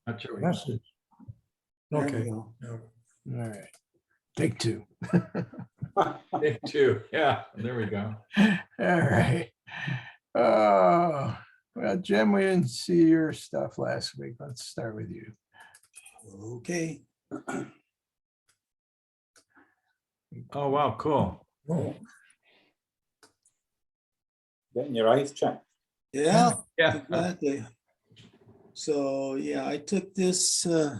Not sure. Message. There we Okay. go. All right. Take two. Take two. Yeah, there we go. All right. Oh, well, Jim, we didn't see your stuff last week. Let's start with you. Okay. Oh, wow, cool. Oh, Getting your eyes checked. Yeah, Yeah. exactly. So, yeah, I took this, let's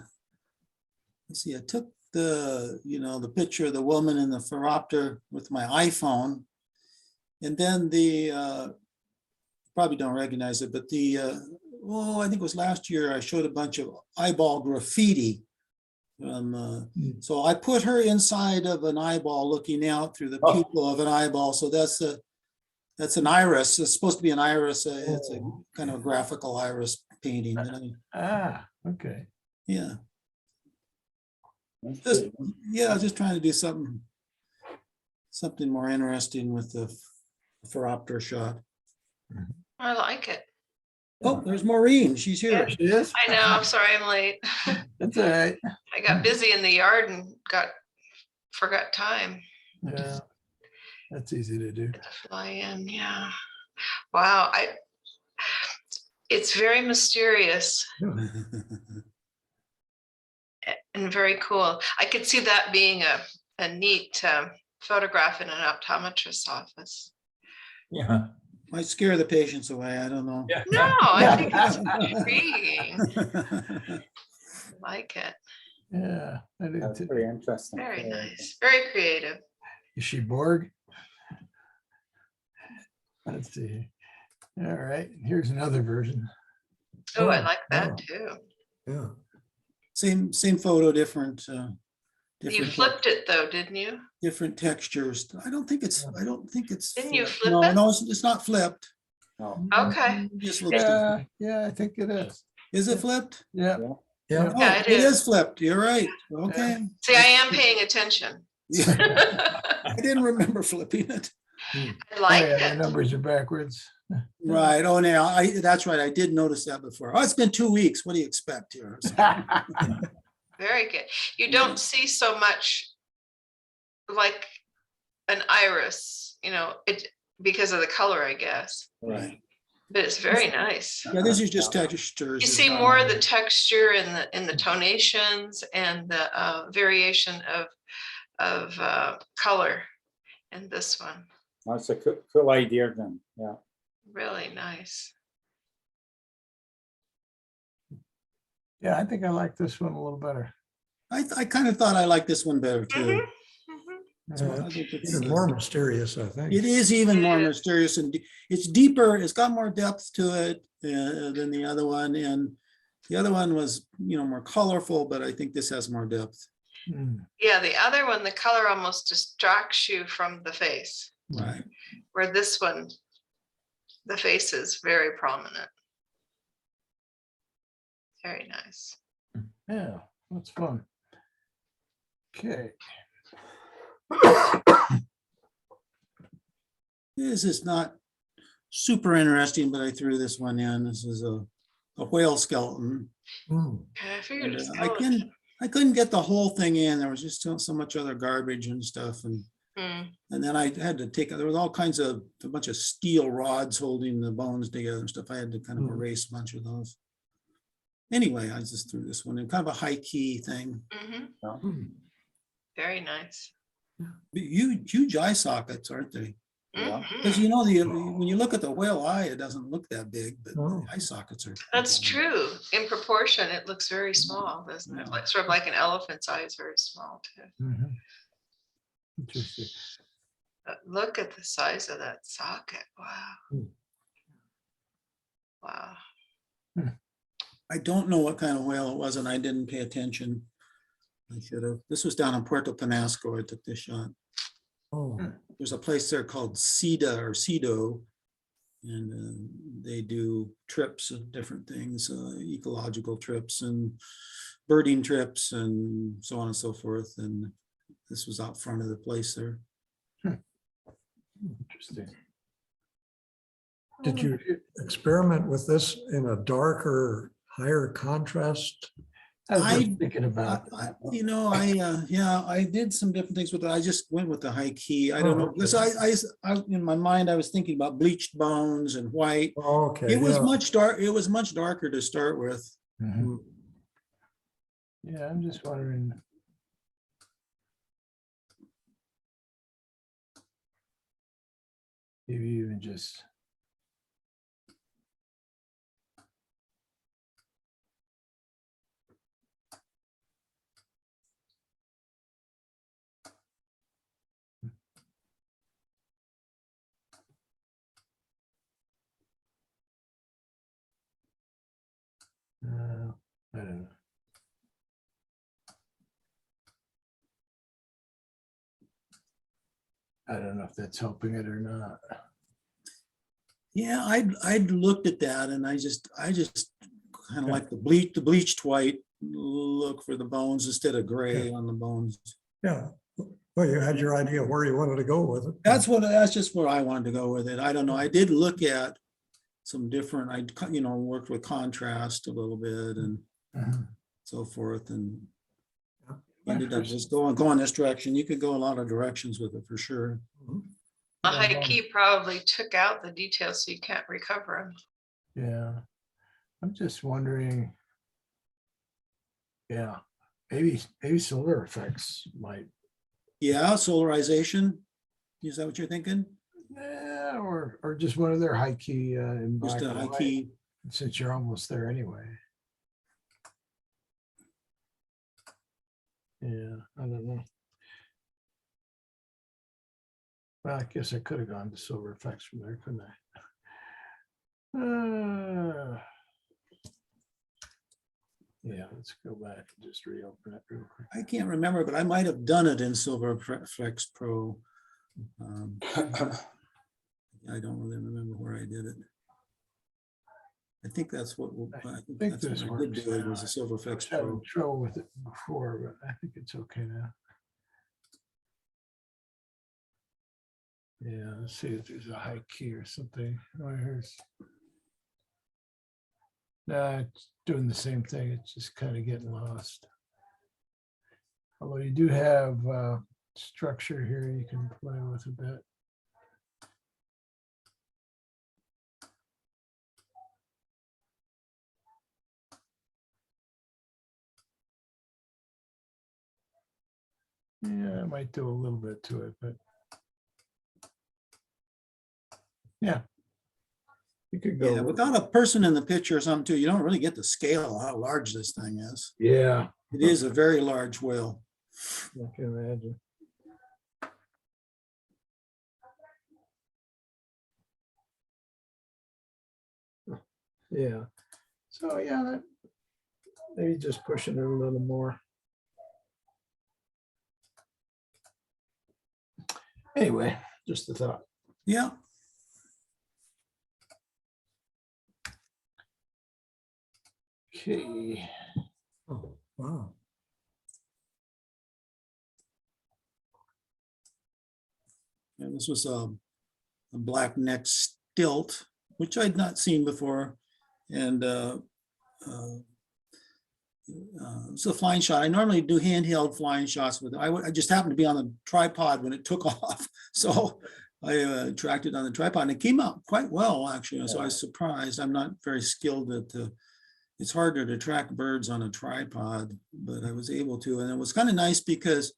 see, I took the, the picture of the woman in the phoropter with my iPhone. And then probably don't recognize it, but I think it was last year, I showed a bunch of eyeball graffiti. So I put her inside of an eyeball looking out through the pupil of an eyeball. So that's an iris. It's supposed to be an iris. It's a kind of graphical iris painting. okay. Yeah. That's Just, pretty good. yeah, just trying to do something more interesting with the phoropter shot. I like it. Oh, there's Maureen. She's here. There she is. I know, I'm sorry I'm late. That's all right. I got busy in the yard and forgot time Yeah, that's easy to do. to fly in, yeah. Wow, it's very mysterious and very cool. I could see that being a neat photograph in an optometrist's office. Yeah. Might scare the patients away. I don't know. Yeah. No, I think it's intriguing. I like it. Yeah, I do That's too. pretty interesting. Very nice, very creative. Is she Borg? Let's see. All right, here's another version. Oh, I Oh, like wow. that too. Yeah. Same photo, different. You flipped it though, didn't you? Different textures. I don't think it's. Didn't you flipped. flip No, it? no, it's not flipped. No. Okay. It just looks different. Yeah, I think it is. Is it flipped? Yeah. Yeah. Yeah. Oh, Yeah, it it is. is flipped. You're right. Okay. See, I am paying attention. Yeah, I I didn't remember flipping it. like Oh, yeah, the it. numbers are backwards. Right. Oh, now that's right. I did notice that before. Oh, it's been 2 weeks. What do you expect here? Very good. You don't see so much like an iris, it because of the color, I guess. Right. But it's very nice. Yeah, this is just textures. You see more of the texture in the tonations and the variation of color in this one. That's a cool idea then. Yeah. Really nice. Yeah, I think I like this one a little better. I kind of thought I liked this one better too. Mhm, mhm. I think it's- Even more mysterious, I think. It is even more Yeah. mysterious and it's deeper. It's got more depth to it than the other one. And the other one was, more colorful, but I think this has more depth. Yeah, the other one, the color almost distracts you from the face, Right. where this one, the face is very prominent. Very nice. Yeah, that's fun. Okay. This is not super interesting, but I threw this one in. This is a whale skeleton. Okay, I figured And, it's I couldn't get the whole thing in. There was just so much other garbage and stuff. And then I had to there was all kinds of, a bunch of steel rods holding the bones together and stuff. I had to kind of erase a bunch of those. Anyway, I just threw this one in, kind of a high key thing. Very nice. Huge eye sockets, aren't they? Yeah. Because when you look at the whale eye, it doesn't look that big, but the eye sockets are. That's true. In proportion, it looks very small, doesn't it? Like sort of like an elephant's eye is very small too. Interesting. But look at the size of that socket. Wow. Wow. I don't know what kind of whale it was, and I didn't pay attention. I should have. This was down in Puerto Penasco. I took this shot. There's a place there called CEDA or CEDO, and they do trips of different things, ecological trips and birding trips and so on and so forth. And this was out front of the place there. Interesting. Did you experiment with this in a darker higher contrast? I was I- just thinking about that. Yeah, I did some different things with it. I just went with the high key. I don't Oh, know, because okay. in my mind, I was thinking about bleached bones and white. Oh, okay. It was yeah. much dark, it was much darker to start with. Mhm. Mm, Yeah, I'm just wondering. Maybe even just. I don't know. I don't know if that's helping it or not. Yeah, I'd looked at that and I just kind of Yeah. like the bleached white look for the bones instead of gray on the bones. Yeah. Well, you had your idea where you wanted to go with it. That's just where I wanted to go with it. I don't know. I did look at some different, worked with contrast a little bit and Mhm. so forth and Yeah. ended up just going this direction. You could go a lot of directions with it for sure. Mhm. A Yeah, high well- key probably took out the details so you can't recover them. Yeah, I'm just wondering. Yeah, maybe solar effects might. Yeah, solarization. Is that what you're thinking? Yeah, or just one of their high key in Just black a and high white, key. since you're almost there anyway. Yeah, I don't know. Well, I guess I could have gone to silver effects from there, couldn't I? Yeah, let's go back and just reopen it real quick. I can't remember, but I might have done it in Silver Flex Pro. I don't really remember where I did it. I think that's what I think that's this what I did works do. It now. was a Silver I was Flex having Pro. trouble with it before, but I think it's okay now. Yeah, let's see if there's a high key or something. Oh, here's. Nah, it's doing the same thing. It's just kind of getting lost. Although you do have structure here you can play with a bit. Yeah, I might do a little bit to it, but yeah. You could go. Yeah, without a person in the picture or something too, you don't really get the scale of how large this thing is. Yeah, It is a very large whale. I can imagine. Yeah. So yeah, maybe just pushing it a little more. Anyway, just a thought. Yeah, Okay. Oh, wow. and this was a black neck stilt, which I'd not seen before. And it's a flying shot. I normally do handheld flying shots with it. I just happened to be on the tripod when it took off. So I tracked it on the tripod and it came out quite well, actually. So I was surprised. I'm not very skilled at it's harder to track birds on a tripod, but I was able to. And it was kind of nice because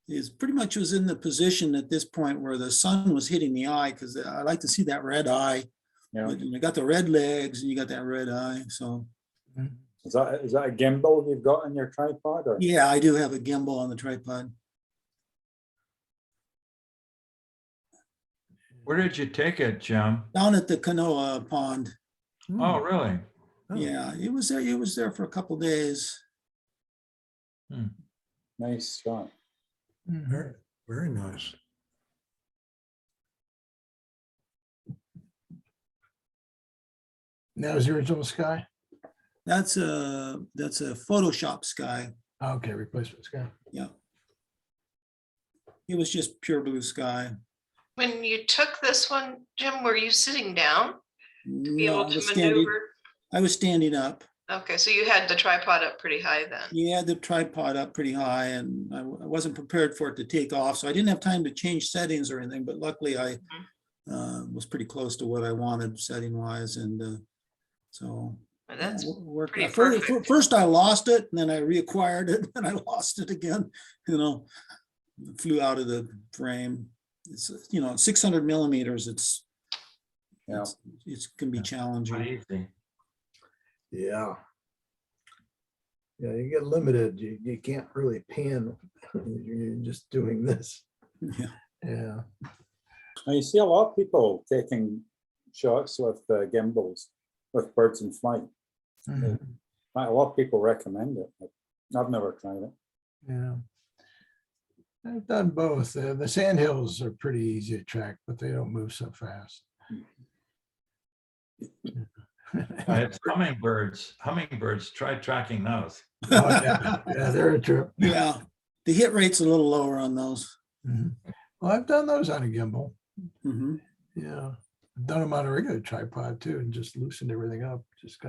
it pretty much was in the position at this point where the sun was hitting the eye, because I like to see that red eye. Yeah. But you got the red legs and you got that red eye. So Is that a gimbal you've got on your tripod? Or? yeah, I do have a gimbal on the tripod. Where did you take it, Jim? Down at the Canoa Pond. Oh, really? Oh, Yeah, it was there. It was there for a couple days. Nice shot. Very, very nice. That was the original sky. That's a Photoshop sky. Okay, replacement sky. Yeah. It was just pure blue sky. When you took this one, Jim, were you sitting down to be No, able to maneuver? I was standing up. Okay, so you had the tripod up pretty high then. Yeah, the tripod up pretty high, and I wasn't prepared for it to take off, so I didn't have time to change settings or anything, but luckily I was pretty close to what I wanted setting wise, and so. Well, that's worked. pretty First, perfect. first I lost it, and then I reacquired it, and I lost it again, flew out of the frame. It's, 600 millimeters, Yeah. it can be Not challenging. easy. Yeah. Yeah, you get limited. You can't really pan. You're just doing this. Yeah. Yeah. Now you see a lot of people taking shots with gimbals with birds in flight. Mhm. A lot of people recommend it, but I've never tried it. Yeah. I've done both. The sandhills are pretty easy to track, but they don't move so fast. It's hummingbirds. Hummingbirds, try tracking those. Oh, yeah. Yeah, they're a trip. Yeah, the hit rate's a little lower on those. Mhm. Well, I've done those on a gimbal. Mhm. Yeah. I've done them on a regular tripod too, and just loosened everything up, just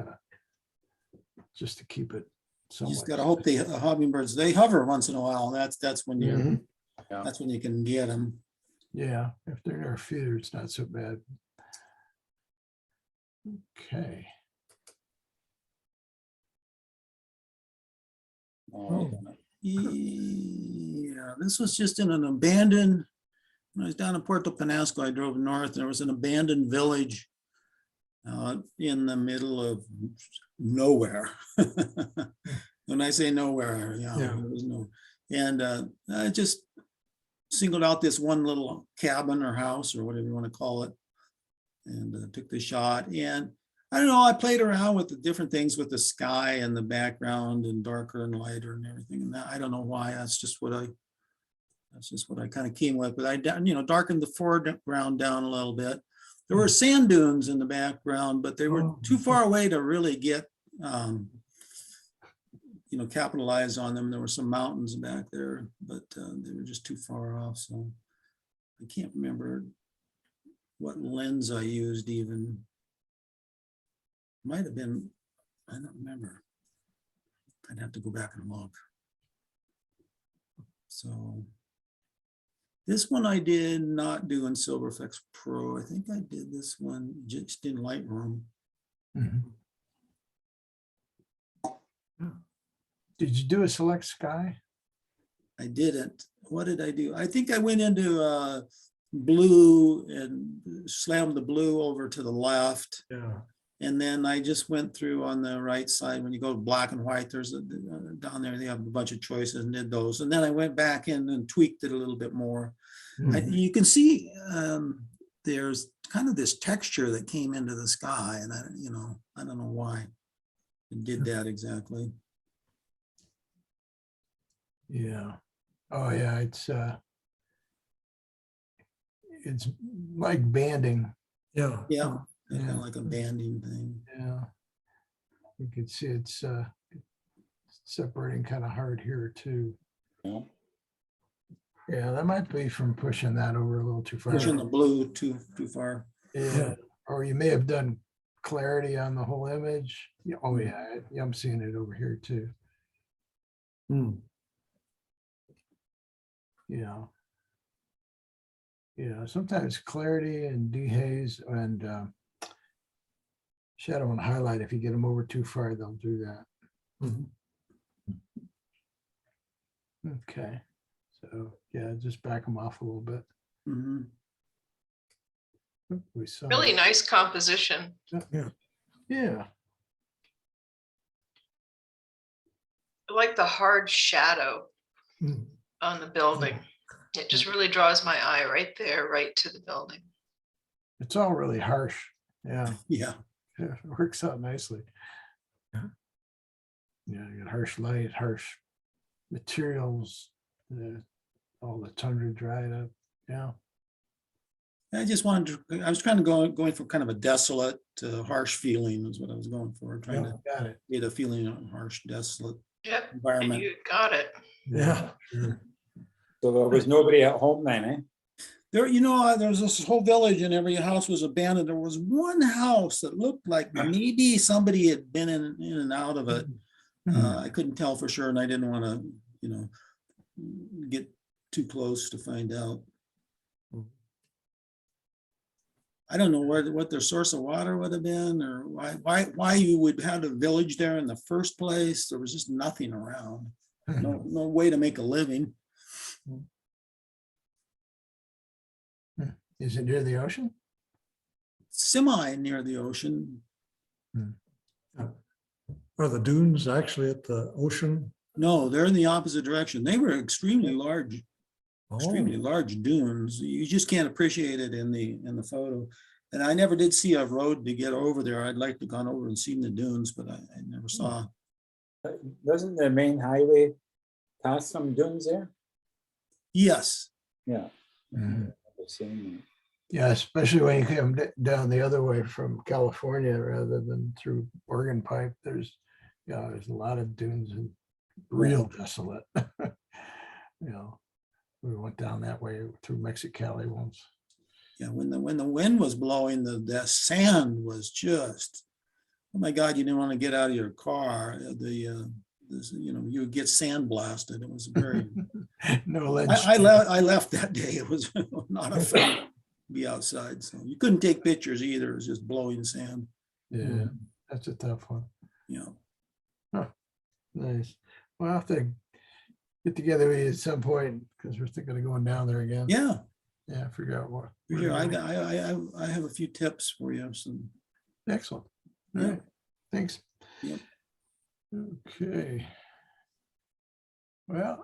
to keep it You somewhat. just gotta hope the hummingbirds, they hover once in a while. That's when you're, Mhm. Yeah. that's when you can get them. Yeah, if they're near a feeder, it's not so bad. Okay. Oh, Yeah, this was just in an abandoned, when I was down in Puerto Penasco, I drove north, there was an abandoned village in the middle of nowhere. When I say nowhere, Yeah. there was no, and I just singled out this one little cabin or house or whatever you want to call it, and took the shot. And I don't know, I played around with the different things with the sky and the background and darker and lighter and everything. And that, I don't know why, that's just what I kind of came with. But I, darkened the foreground down a little bit. There were sand dunes in the background, but they were too far away to really get, capitalize on them. There were some mountains back there, but they were just too far off. So I can't remember what lens I used even. Might have been, I don't remember. I'd have to go back and look. So this one I did not do in Silverflex Pro. I think I did this one just in Lightroom. Mhm. Did you do a select sky? I didn't. What did I do? I think I went into blue and slammed the blue over to the left. Yeah. And then I just went through on the right side. When you go to black and white, there's down there, they have a bunch of choices and did those. And then I went back in and tweaked it a little bit more. You can see there's kind of this texture that came into the sky, and I don't know why it did that exactly. Yeah. Oh yeah, it's like banding. Yeah. Yeah, Yeah. kind of like a banding thing. Yeah. You can see it's separating kind of hard here too. yeah. Yeah, that might be from pushing that over a little too far. Pushing the blue too far. Yeah. Or you may have done clarity on the whole image. Yeah, oh yeah, I'm seeing it over here too. Yeah. Yeah, sometimes clarity and dehaze and shadow and highlight, if you get them over too far, they'll do that. Okay. So yeah, just back them off a little bit. Mhm. We saw Really nice composition. Yeah. I like the hard shadow on the building. It just really draws my eye right there, right to the building. It's all really harsh. Yeah. Yeah. Yeah, it works out nicely. Yeah, you got harsh light, harsh materials, all the tundra dried up. Yeah. I just wanted to, I was trying to going for kind of a desolate, harsh feeling is what I was going for, trying to Got it. get a feeling of harsh, desolate Yep, and environment. you got it. Yeah. Sure. So there was nobody at home then, eh? There, you know, there was this whole village and every house was abandoned. There was one house that looked like maybe somebody had been in and out of it. I couldn't tell for sure, and I didn't want to, you know, get too close to find out. I don't know what their source of water would have been, or why you would have a village there in the first place. There was just nothing around. No way to make a living. Is it near the ocean? Semi near the ocean. Are the dunes actually at the ocean? No, they're in the opposite direction. They were extremely large Oh, dunes. You just can't appreciate it in the photo. And I never did see a road to get over there. I'd like to gone over and seen the dunes, but I never saw. Doesn't the main highway pass some dunes there? Yes, Yeah. Mhm. I've seen Yeah, especially when you come down the other way from California rather than through Oregon Pipe. There's a lot of dunes and real desolate. You know, we went down that way through Mexicali once. yeah. When the wind was blowing, the sand was just, oh my God! You didn't want to get out of your car. You know, you would get sand blasted. It was very. No ledge. I left that day. It was not a fun to be outside, so you couldn't take pictures either. It was just blowing sand. Yeah, that's a tough one. You know, Nice. We'll have to get together with you at some point because we're thinking of going down there again. yeah. Yeah, figure out what. Here, I have a few tips for you. Some. Excellent. All Yeah. right. Thanks. Yep. Okay. Well,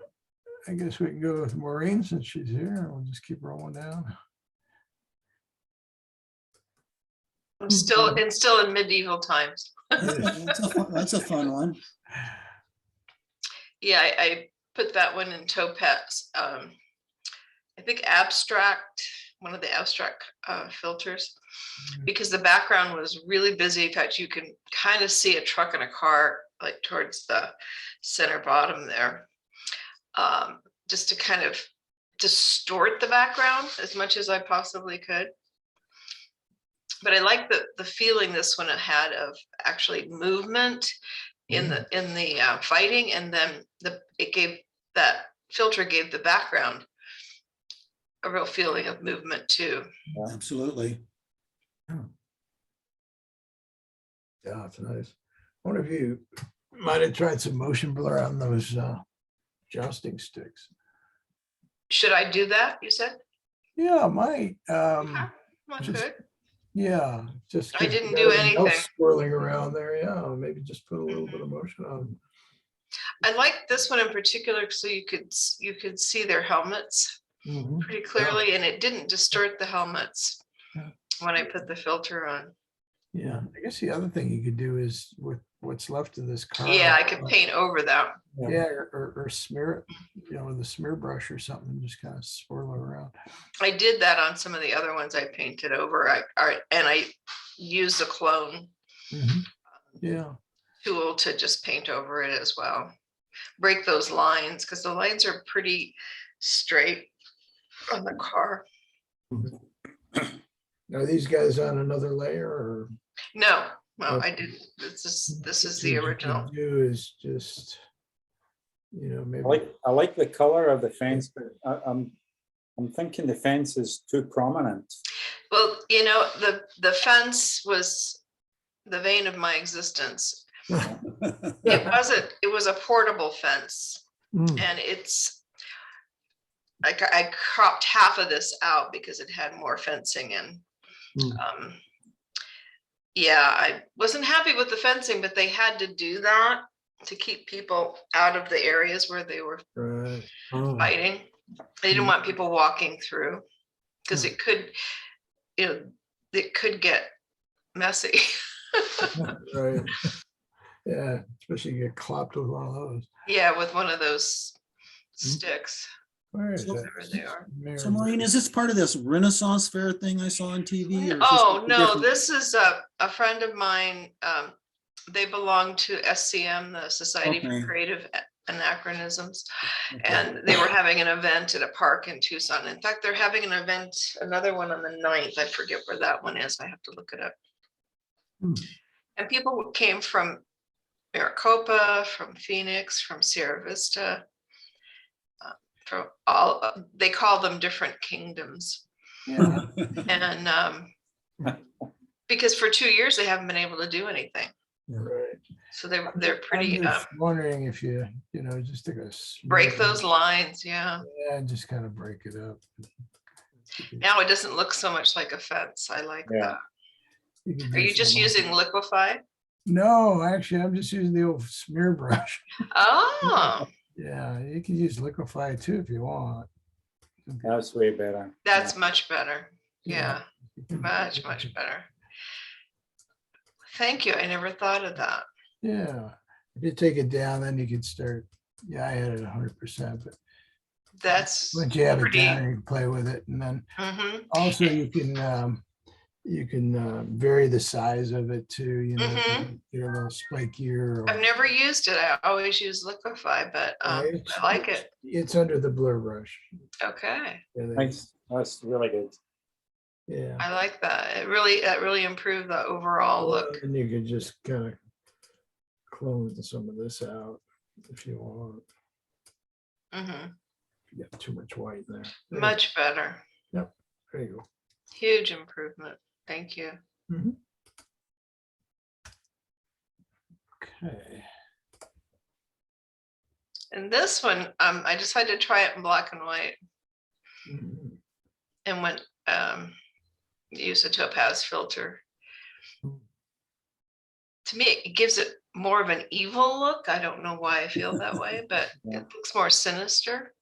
I guess we can go with Maureen since she's here. We'll just keep rolling down. I'm still in medieval times. That's a fun one. Yeah, I put that one in topaz. I think abstract, one of the abstract filters, because the background was really busy. In fact, you can kind of see a truck and a car like towards the center bottom there, just to kind of distort the background as much as I possibly could. But I like the feeling this one had of actually movement in the fighting, and then that filter gave the background a real feeling of movement too. Absolutely. Yeah, it's nice. One of you might have tried some motion blur on those jousting sticks. Should I do that, you said? Yeah, I might. I just- could. Yeah, just. I 'cause didn't you do got everything else anything. swirling around there. Yeah, maybe just put a little bit of motion on. I like this one in particular, so you could see their helmets Mhm. pretty clearly, and it didn't distort the helmets Yeah. when I put the filter on. Yeah, I guess the other thing you could do is with what's left of this car. Yeah, I could paint over that. Yeah, or smear it, with a smear brush or something, and just kind of swirl it around. I did that on some of the other ones I painted over. And I used a clone Yeah, tool to just paint over it as well. Break those lines, because the lines are pretty straight on the car. are these guys on another layer or? No, I Okay. didn't. This is what the you could original. Do is just, maybe. I like the color of the fence, but I'm thinking the fence is too prominent. Well, the fence was the vein of my existence. It was a portable fence, Mm, and it's like I cropped half of this out because it had more fencing in. Yeah, I wasn't happy with the fencing, but they had to do that to keep people out of the areas where they were right. Oh, fighting. They didn't want people walking through, because it could get messy. right. Yeah, especially you get clopped with one of those. Yeah, with one of those sticks. Where is So- that? Whatever they are. So Maureen, is this part of this Renaissance Fair thing I saw on TV? or is this Oh, something no, different? this is a friend of mine. They belong to SCM, the Society Okay. for Creative anachronisms. Okay. And they were having an event at a park in Tucson. In fact, they're having an event, another one on the 9th. I forget where that one is. I have to look it up. Hmm. And people came from Maricopa, from Phoenix, from Sierra Vista, from all, they call them different kingdoms. Yeah. And because for 2 years, they haven't been able to do anything. Right. So they're pretty, I'm just wondering if you know, just take a break smear- those lines. Yeah. Yeah, just kind of break it up. Now it doesn't look so much like a fence. I like Yeah. that. can Are do you just some using liquify? No, actually, I'm just using the old smear brush. Oh, Yeah, you can use liquify too if you want. That's way better. that's much better. Yeah. Yeah, much better. Thank you. I never thought of that. Yeah, if you take it down, then you can start. Yeah, I had it 100%, but That's once you have it pretty. down, you can play with it, and then Mhm. also you can vary the size of it too. You know, Mhm. get a little spikier. Or, I've never used it. I always use liquify, but I like it. It's under the blur brush. Okay, Yeah, Nice. That's really good. yeah. I like that. That really improved the overall look. And you could just kind of clone some of this out if you want. Mhm. You got too much white there. Much better. There you go. Huge improvement. Thank you. Okay. And this one, I decided to try it in black and white Mhm. and went use a topaz filter. To me, it gives it more of an evil look. I don't know why I feel that way, but Yeah. it looks more sinister.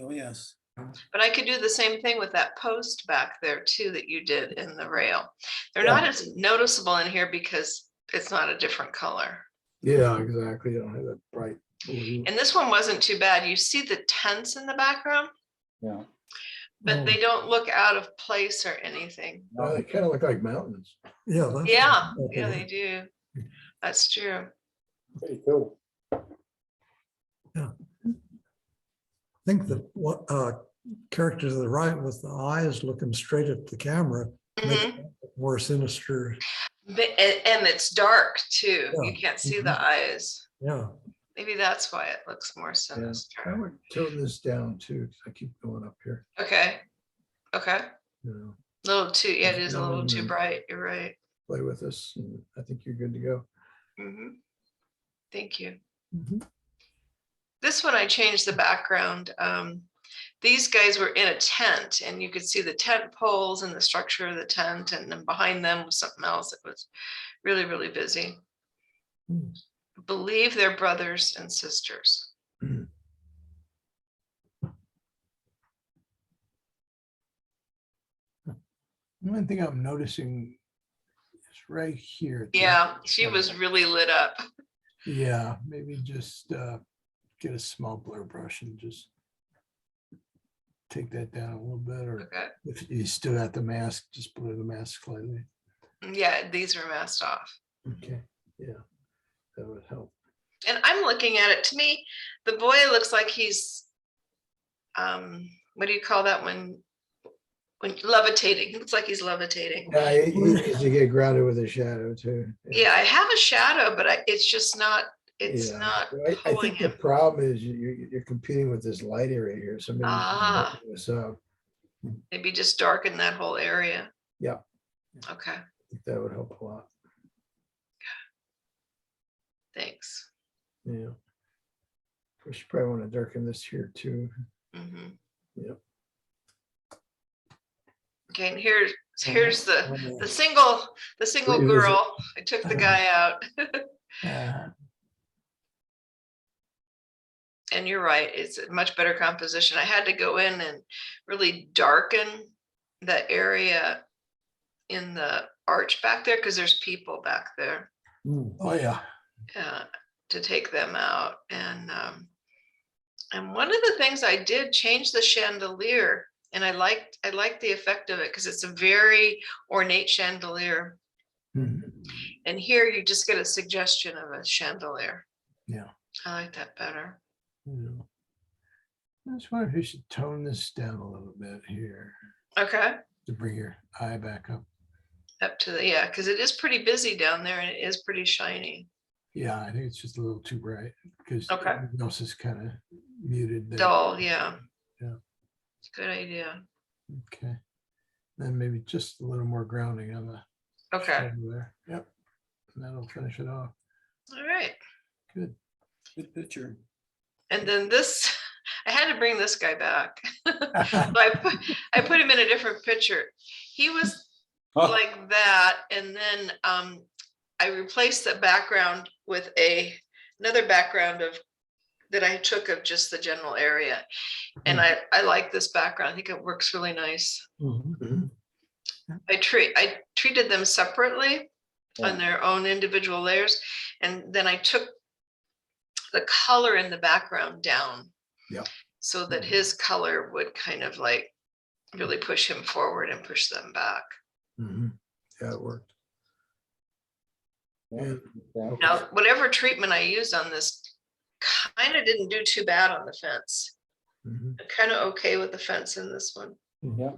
Oh, yes. But I could do the same thing with that post back there too that you did in the rail. They're Yeah. not as noticeable in here because it's not a different color. Yeah, exactly. You don't have that bright blue. And this one wasn't too bad. You see the tents in the background, Yeah. but they don't look out of place or anything. Oh, they kind of look like mountains. Yeah. that's- Yeah, okay. yeah, they do. That's true. Pretty cool. I think that what character to the right with the eyes looking straight at the camera makes Mhm. it more sinister. And it's dark too. You Yeah. can't see the eyes. Yeah. Maybe that's why it looks more Yeah. I sinister. would tone this down too, because I keep going up here. Okay. Okay. You know, Little too, yeah, it Just is a little too down. bright. You're right. play with this, and I think you're good to go. Thank you. Mhm. This one I changed the background. These guys were in a tent and you could see the tent poles and the structure of the tent, and then behind them was something else that was really, really busy. Hmm. I believe they're brothers and sisters. One thing I'm noticing is right here. at the- Yeah, she was really lit up. Yeah, maybe just get a small blur brush and just take that down a little bit, or Okay. if you still got the mask, just blur the mask slightly. Yeah, these are masked off. Okay, yeah, that would help. And I'm looking at it, to me, the boy looks like he's, what do you call that when levitating? He looks like he's levitating. Yeah, you need to get grounded with a shadow too. Yeah, I have a shadow, but it's just not, it's Yeah. not Well, I pulling think the him. problem is you're competing with this light area here, so maybe Ah. this up. Maybe just darken that whole area. Yeah. Okay, I think that would help a lot. thanks. Yeah. Of course, you probably want to darken this here too. Mhm. Yep. Okay, and here's the single Revisit. girl. I took the guy out. And you're right, it's a much better composition. I had to go in and really darken the area in the arch back there because there's people back there Oh, yeah. to take them out. And one of the things I did change the chandelier, and I liked the effect of it because it's a very ornate chandelier. Mhm. And here you just get a suggestion of a chandelier. Yeah. I like that better. you know. I just wonder if you should tone this down a little bit here Okay, to bring your eye back up. up to the, yeah, because it is pretty busy down there and it is pretty shiny. Yeah, I think it's just a little too bright because Okay. everything else is kind of muted there. Dull, yeah. Yeah. It's a good idea. Okay. Then maybe just a little more grounding on the Okay, shadow there. Yep. And that'll finish it off. all right. Good. Good picture. And then this, I had to bring this guy back. So I put him in a different picture. He was Oh. like that, and then I replaced the background with another background of that I took of just the general area. And I like this background. I think it works really nice. Mhm. I treated them separately Yeah. on their own individual layers, and then I took the color in the background down. Yeah. So that his color would kind of like really push him forward and push them back. Mhm. Yeah, it worked. Yeah. Yeah. Now, whatever treatment I used on this kind of didn't do too bad on the fence. Mhm. I'm kind of okay with the fence in this one. Yeah.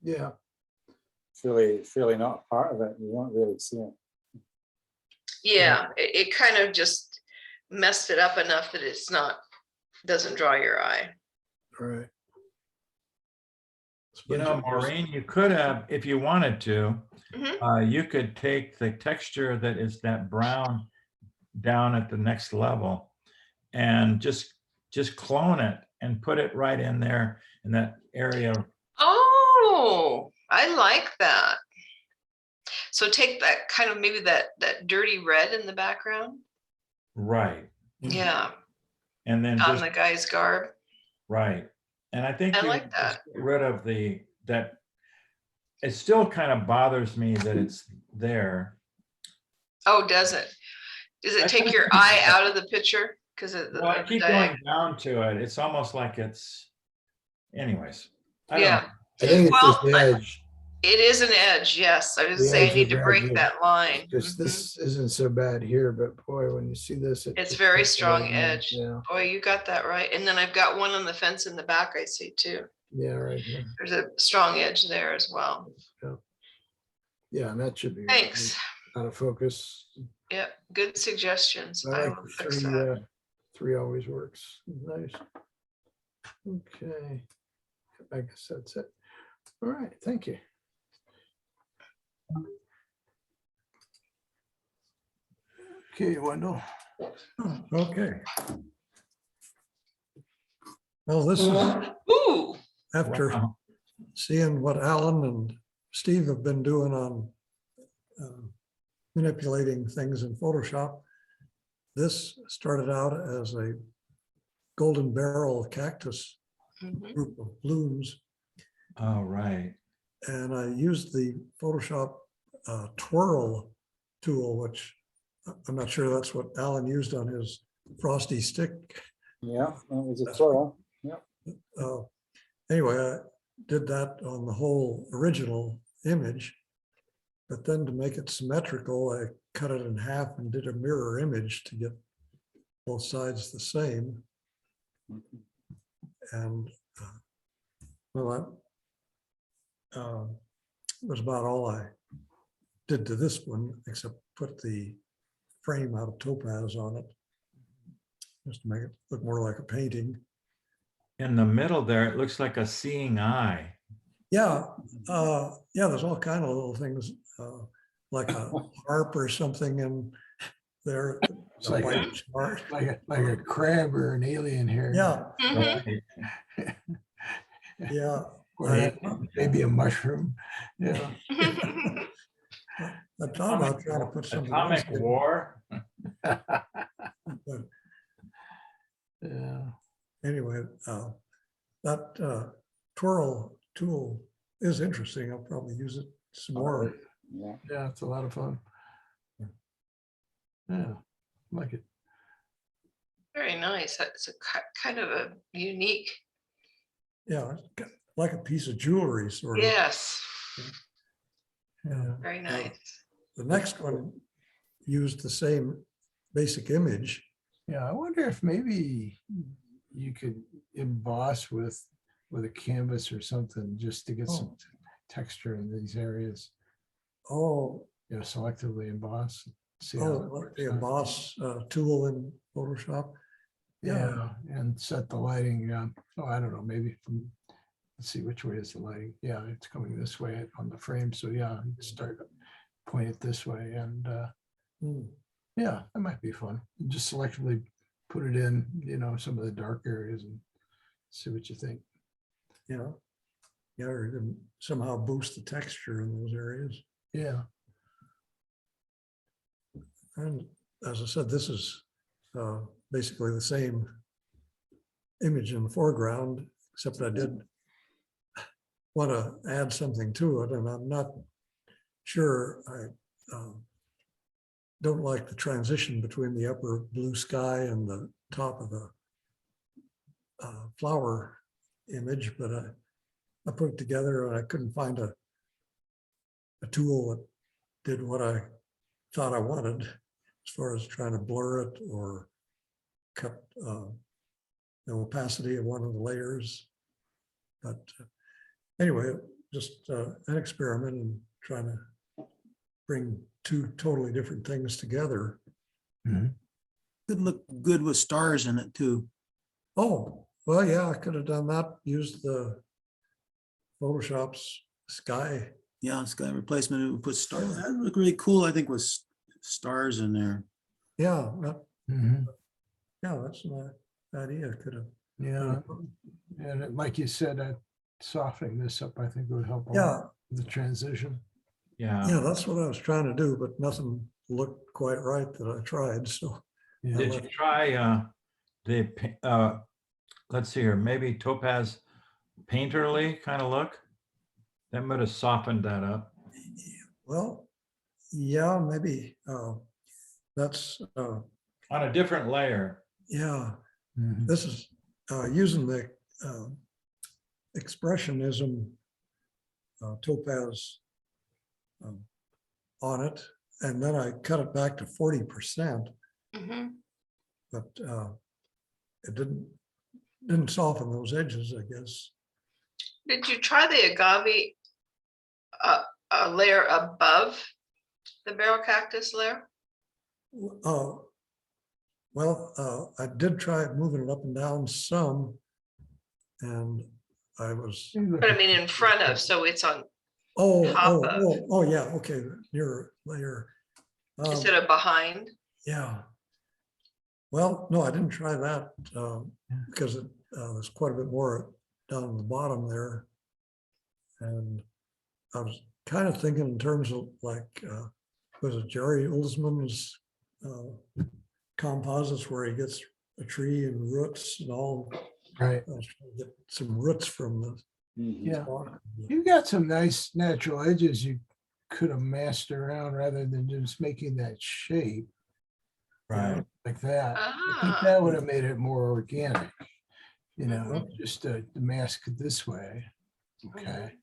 Yeah. It's really not part of it. You don't really see it. Yeah, it kind of just messed it up enough that it's not, doesn't draw your eye. Right. You know, Maureen, you could have, if you wanted to, Mhm. you could take the texture that is that brown down at the next level and just clone it and put it right in there in that area. Oh, I like that. So take that kind of maybe that dirty red in the background. Right. Yeah, And then on just, the guy's garb. right. And I think I you like just that. get rid of that. It still kind of bothers me that it's there. Oh, does it? Does I it take think your so. eye out of the picture? Because of the Well, I keep diag- going down to it. It's almost like it's, anyways. I don't Yeah. know. I think it's Well, just the edge. It is an edge, yes. I was The saying I edge need of to the break edge, that line. Because Mhm. this isn't so bad here, but boy, when you see this, It's just very takes strong away the edge. Yeah. Boy, you got that right. And then I've got one on the fence in the back I see too. Yeah, right here. There's a strong edge there as well. Yeah, and that should be Thanks. out of focus. Yep, good suggestions. I I like will the fix three. that. Three always works. Nice. Okay. I guess that's it. All right. Thank you. Okay, Wendell. Okay. Well, this is Ooh, after Wow. seeing what Alan and Steve have been doing on manipulating things in Photoshop. This started out as a golden barrel cactus mhm. group of blooms. Oh, right. And I used the Photoshop twirl tool, which I'm not sure that's what Alan used on his frosty stick. Yeah, it was a twirl. Anyway, I did that on the whole original image, but then to make it symmetrical, I cut it in half and did a mirror image to get both sides the same. And well, that was about all I did to this one, except put the frame out of topaz on it, just to make it look more like a painting. In the middle there, it looks like a seeing eye. Yeah, there's all kind of little things, like a harp or something in there. It's like a- Smart. Like a crab or an alien here. Yeah, Mhm. Right. yeah. Or maybe a mushroom. Yeah. I thought about trying to put something else Atomic in, war. but Yeah. anyway, that twirl tool is interesting. I'll probably use it some more. Yeah. Yeah, it's a lot of fun. Yeah, like it. Very nice. That's a kind of a unique. Yeah, it's like a piece of jewelry, sort of. Yes, Yeah. very nice. The next one used the same basic image. Yeah, I wonder if maybe you could emboss with a canvas or something just to get some texture in these areas. Oh, You know, selectively emboss. See how oh, it like works the out. emboss tool in Photoshop. Yeah, and set the lighting. Oh, I don't know, maybe from, let's see, which way is the lighting? Yeah, it's coming this way on the frame. So yeah, you start to point it this way, and Hmm. yeah, that might be fun. Just selectively put it in, you know, some of the dark areas and see what you think. Yeah. Yeah, or you can somehow boost the texture in those areas. Yeah. And as I said, this is basically the same image in the foreground, except I did want to add something to it, and I'm not sure. I don't like the transition between the upper blue sky and the top of the flower image, but I put it together and I couldn't find a tool that did what I thought I wanted as far as trying to blur it or cut the opacity of one of the layers. But anyway, just an experiment and trying to bring two totally different things together. Could look good with stars in it too. Oh, well, yeah, I could have done that, used the Photoshop's sky. Yeah, sky replacement, it would put stars. That would look really cool, I think, with stars in there. Yeah, Mhm. yeah, that's my idea. Could have. Yeah, and like you said, softening this up, I think would help a Yeah, lot with the transition. Yeah. yeah, that's what I was trying to do, but nothing looked quite right that I tried. So Yeah. Did you try let's see here, maybe topaz painterly kind of look? That might have softened that up. well, yeah, maybe that's On a different layer. yeah. Mhm. This is using the expressionism topaz on it, and then I cut it back to 40%, Mhm. but it didn't soften those edges, I guess. Did you try the agave a layer above the barrel cactus layer? Well, I did try moving it up and down some, and I was, But I mean in front of, so it's on top of yeah, okay, near layer. instead of behind. Yeah. Well, no, I didn't try that because there's quite a bit more down the bottom there. And I was kind of thinking in terms of like, was it Jerry Ullsman's composites where he gets a tree and roots and all. Right. I was trying to get some roots from the Yeah. bottom. You got some nice natural edges you could have masked around rather than just making that shape Right. like that. I think Ah, that would have made it more organic, you know, Mhm. just to mask it this way. Okay.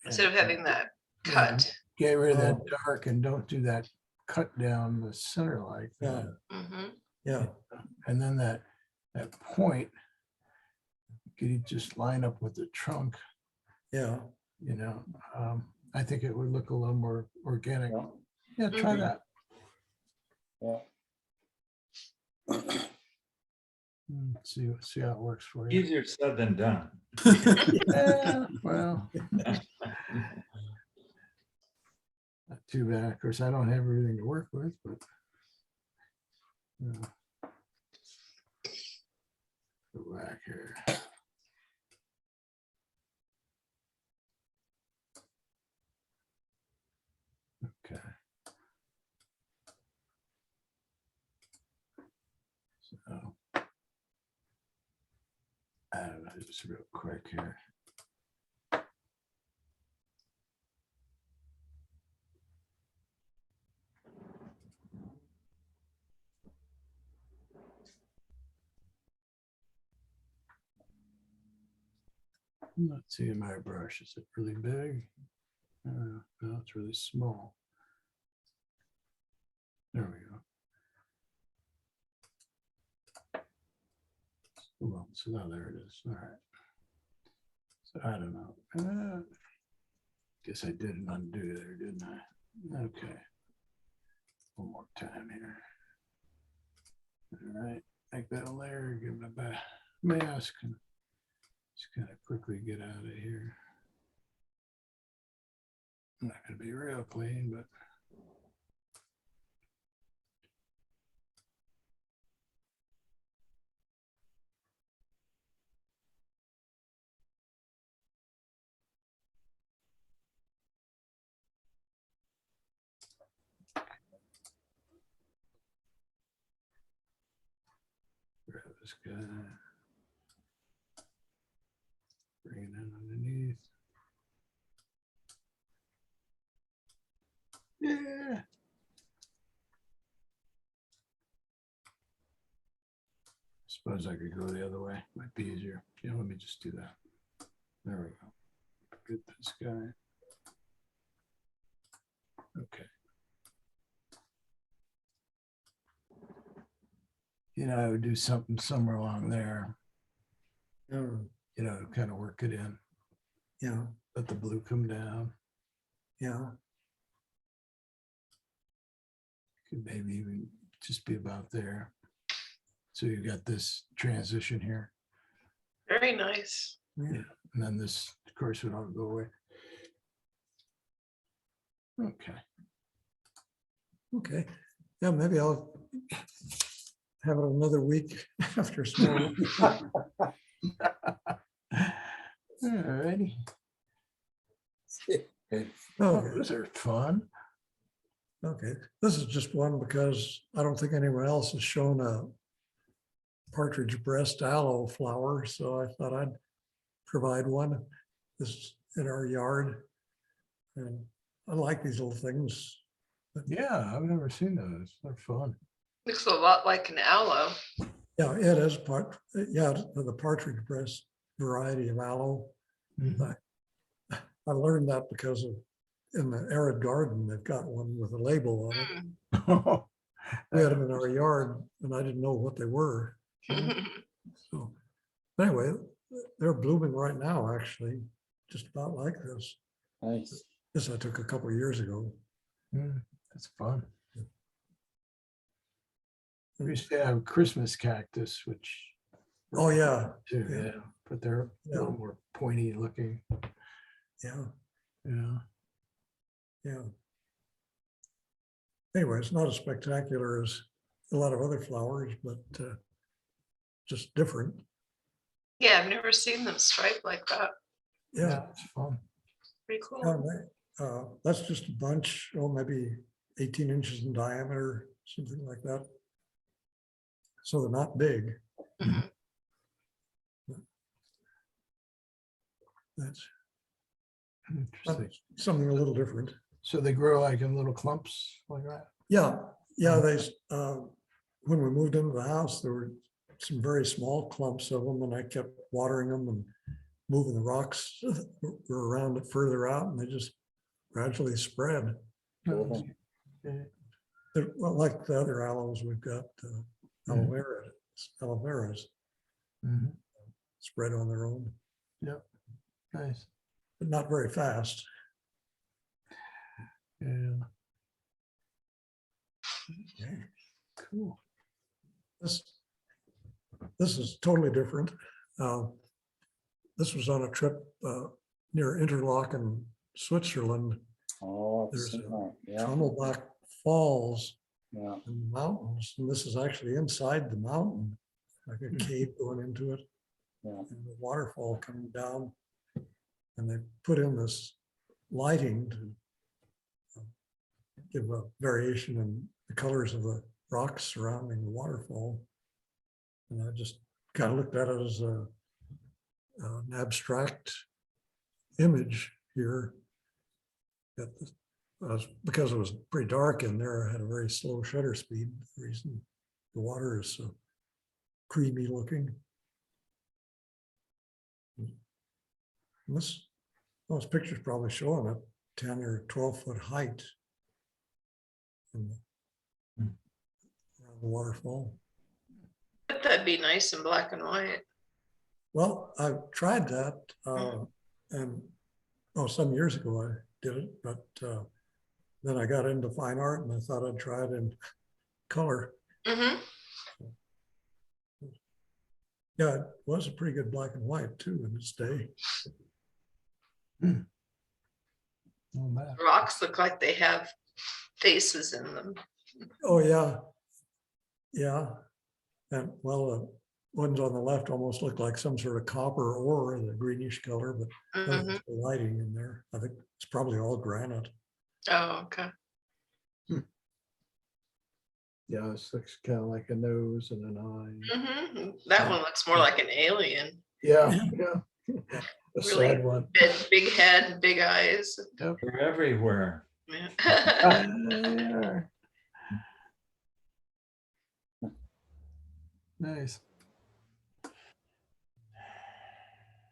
instead of having that Yeah, cut. get rid of that Oh. dark and don't do that cut down the center like Yeah, that. Mhm. yeah, And then that point, could you just line up with the trunk, yeah. you know? I think it would look a little more organic. Yeah. Yeah, try Mhm. that. Yeah. See how it works for you. Easier said than done. Yeah, well, not too bad. Of course, I don't have everything to work with, but. Go back here. Okay. So. I don't know, just real quick here. Let's see my brush. Is it really big? No, it's really small. There we go. Well, so now there it is. All right. So I don't know. Guess I did an undo there, didn't I? Okay. One more time here. All right. Make that a layer, give it a mask, and just kind of quickly get out of here. I'm not going to be real clean, but grab this guy. Bring it in underneath. Yeah. Suppose I could go the other way. Might be easier. Yeah, let me just do that. There we go. Get this guy. Okay. You know, I would do something somewhere along there, Oh, you know, kind of work it in. yeah, Let the blue come down. yeah, Could maybe even just be about there. So you got this transition here. Very nice. yeah. And then this, of course, would all go away. Okay. Okay, yeah, maybe I'll have it another week after small. All righty. Oh, Okay, those are fun. okay. This is just one because I don't think anyone else has shown a partridge breast aloe flower, so I thought I'd provide one. This is in our yard. And I like these little things. Yeah, I've never seen those. They're fun. Looks a lot like an aloe. Yeah, it is yeah, the partridge breast variety of aloe. Mhm. I learned that because of in the arid garden, they've got one with a label on it. We had them in our yard and I didn't know what they were. So anyway, they're blooming right now, actually, just about like this. Nice. This I took a couple of years ago. That's fun. We used to have Christmas cactus, which. Oh, yeah, Too, yeah. yeah, but they're a little more pointy looking. yeah, Yeah. yeah. Anyway, it's not as spectacular as a lot of other flowers, but just different. Yeah, I've never seen them striped like that. Yeah. It's fun. Pretty cool. That's just a bunch, maybe 18 inches in diameter, something like that. So they're not big. Mhm. That's Interesting. something a little different. So they grow like in little clumps like that? Yeah, when we moved into the house, there were some very small clumps of them and I kept watering them and moving the rocks around it further out and they just gradually spread. Cool. Yeah. Well, like the other aloes we've got, aloe veras Mhm. spread on their own, Nice. but not very fast. Yeah. Okay. Cool. This is totally different. This was on a trip near Interlaken, Switzerland. Oh, I've There's seen that. Yeah, Tramelbach Falls yeah. in the mountains, and this is actually inside the mountain, like a cave going into it. Yeah. And the waterfall coming down. And they put in this lighting to give a variation in the colors of the rocks surrounding the waterfall. And I just kind of looked at it as an abstract image here. Because it was pretty dark in there, I had a very slow shutter speed. The reason the water is so creamy looking. And those pictures probably showing a 10 or 12-foot height around the waterfall. That'd be nice in black and white. Well, I've tried that, and, oh, some years ago I did it, but then I got into fine art and I thought I'd try it in color. Mhm. Yeah, it was a pretty good black and white too in its day. Not bad. Rocks look like they have faces in them. Oh, yeah. Yeah. And well, the ones on the left almost look like some sort of copper or the greenish color, but Mhm. there's the lighting in there. I think it's probably all granite. Oh, okay. Yeah, this looks kind of like a nose and an eye. That one looks more like an alien. Yeah, yeah. A Really sad one. big head, big eyes. They're everywhere. Yeah. Yeah. Nice.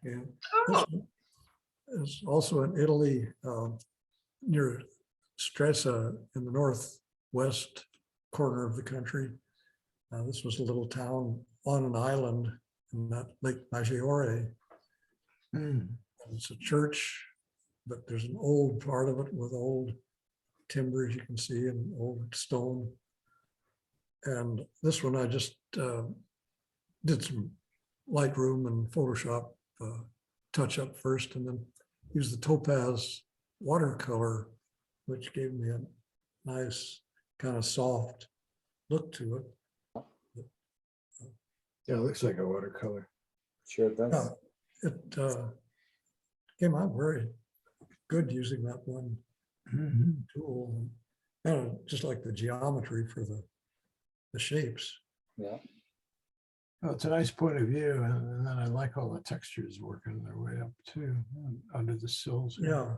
Yeah. Oh, It's also in Italy, near Stresa in the northwest corner of the country. This was a little town on an island in that Lake Maggiore. Hmm. It's a church, but there's an old part of it with old timbers you can see and old stone. And this one I just did some Lightroom and Photoshop touch up first, and then used the topaz watercolor, which gave me a nice kind of soft look to it. Yeah, it looks like a watercolor. Sure does. Yeah, it came out very good using that one Mhm. tool. And just like the geometry for the shapes. Yeah. Oh, it's a nice point of view, and then I like all the textures working their way up too, under the sills. here. Yeah,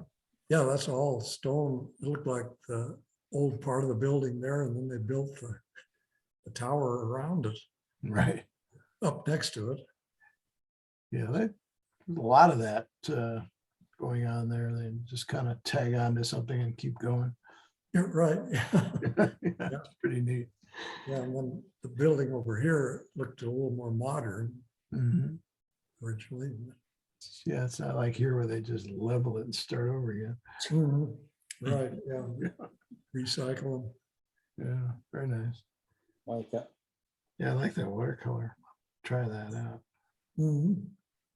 yeah, that's all stone. It looked like the old part of the building there, and then they built the tower around it, Right. up next to it. Yeah, there's a lot of that going on there. They just kind of tag on to something and keep going. You're right. Yeah, it's pretty neat. Yeah, and then the building over here looked a little more modern Mhm. originally. Yeah, it's not like here where they just level it and start over again. Mhm. Right, yeah. Recycle them. Yeah, very nice. Like it. Yeah, I like that watercolor. Try that out. Mhm.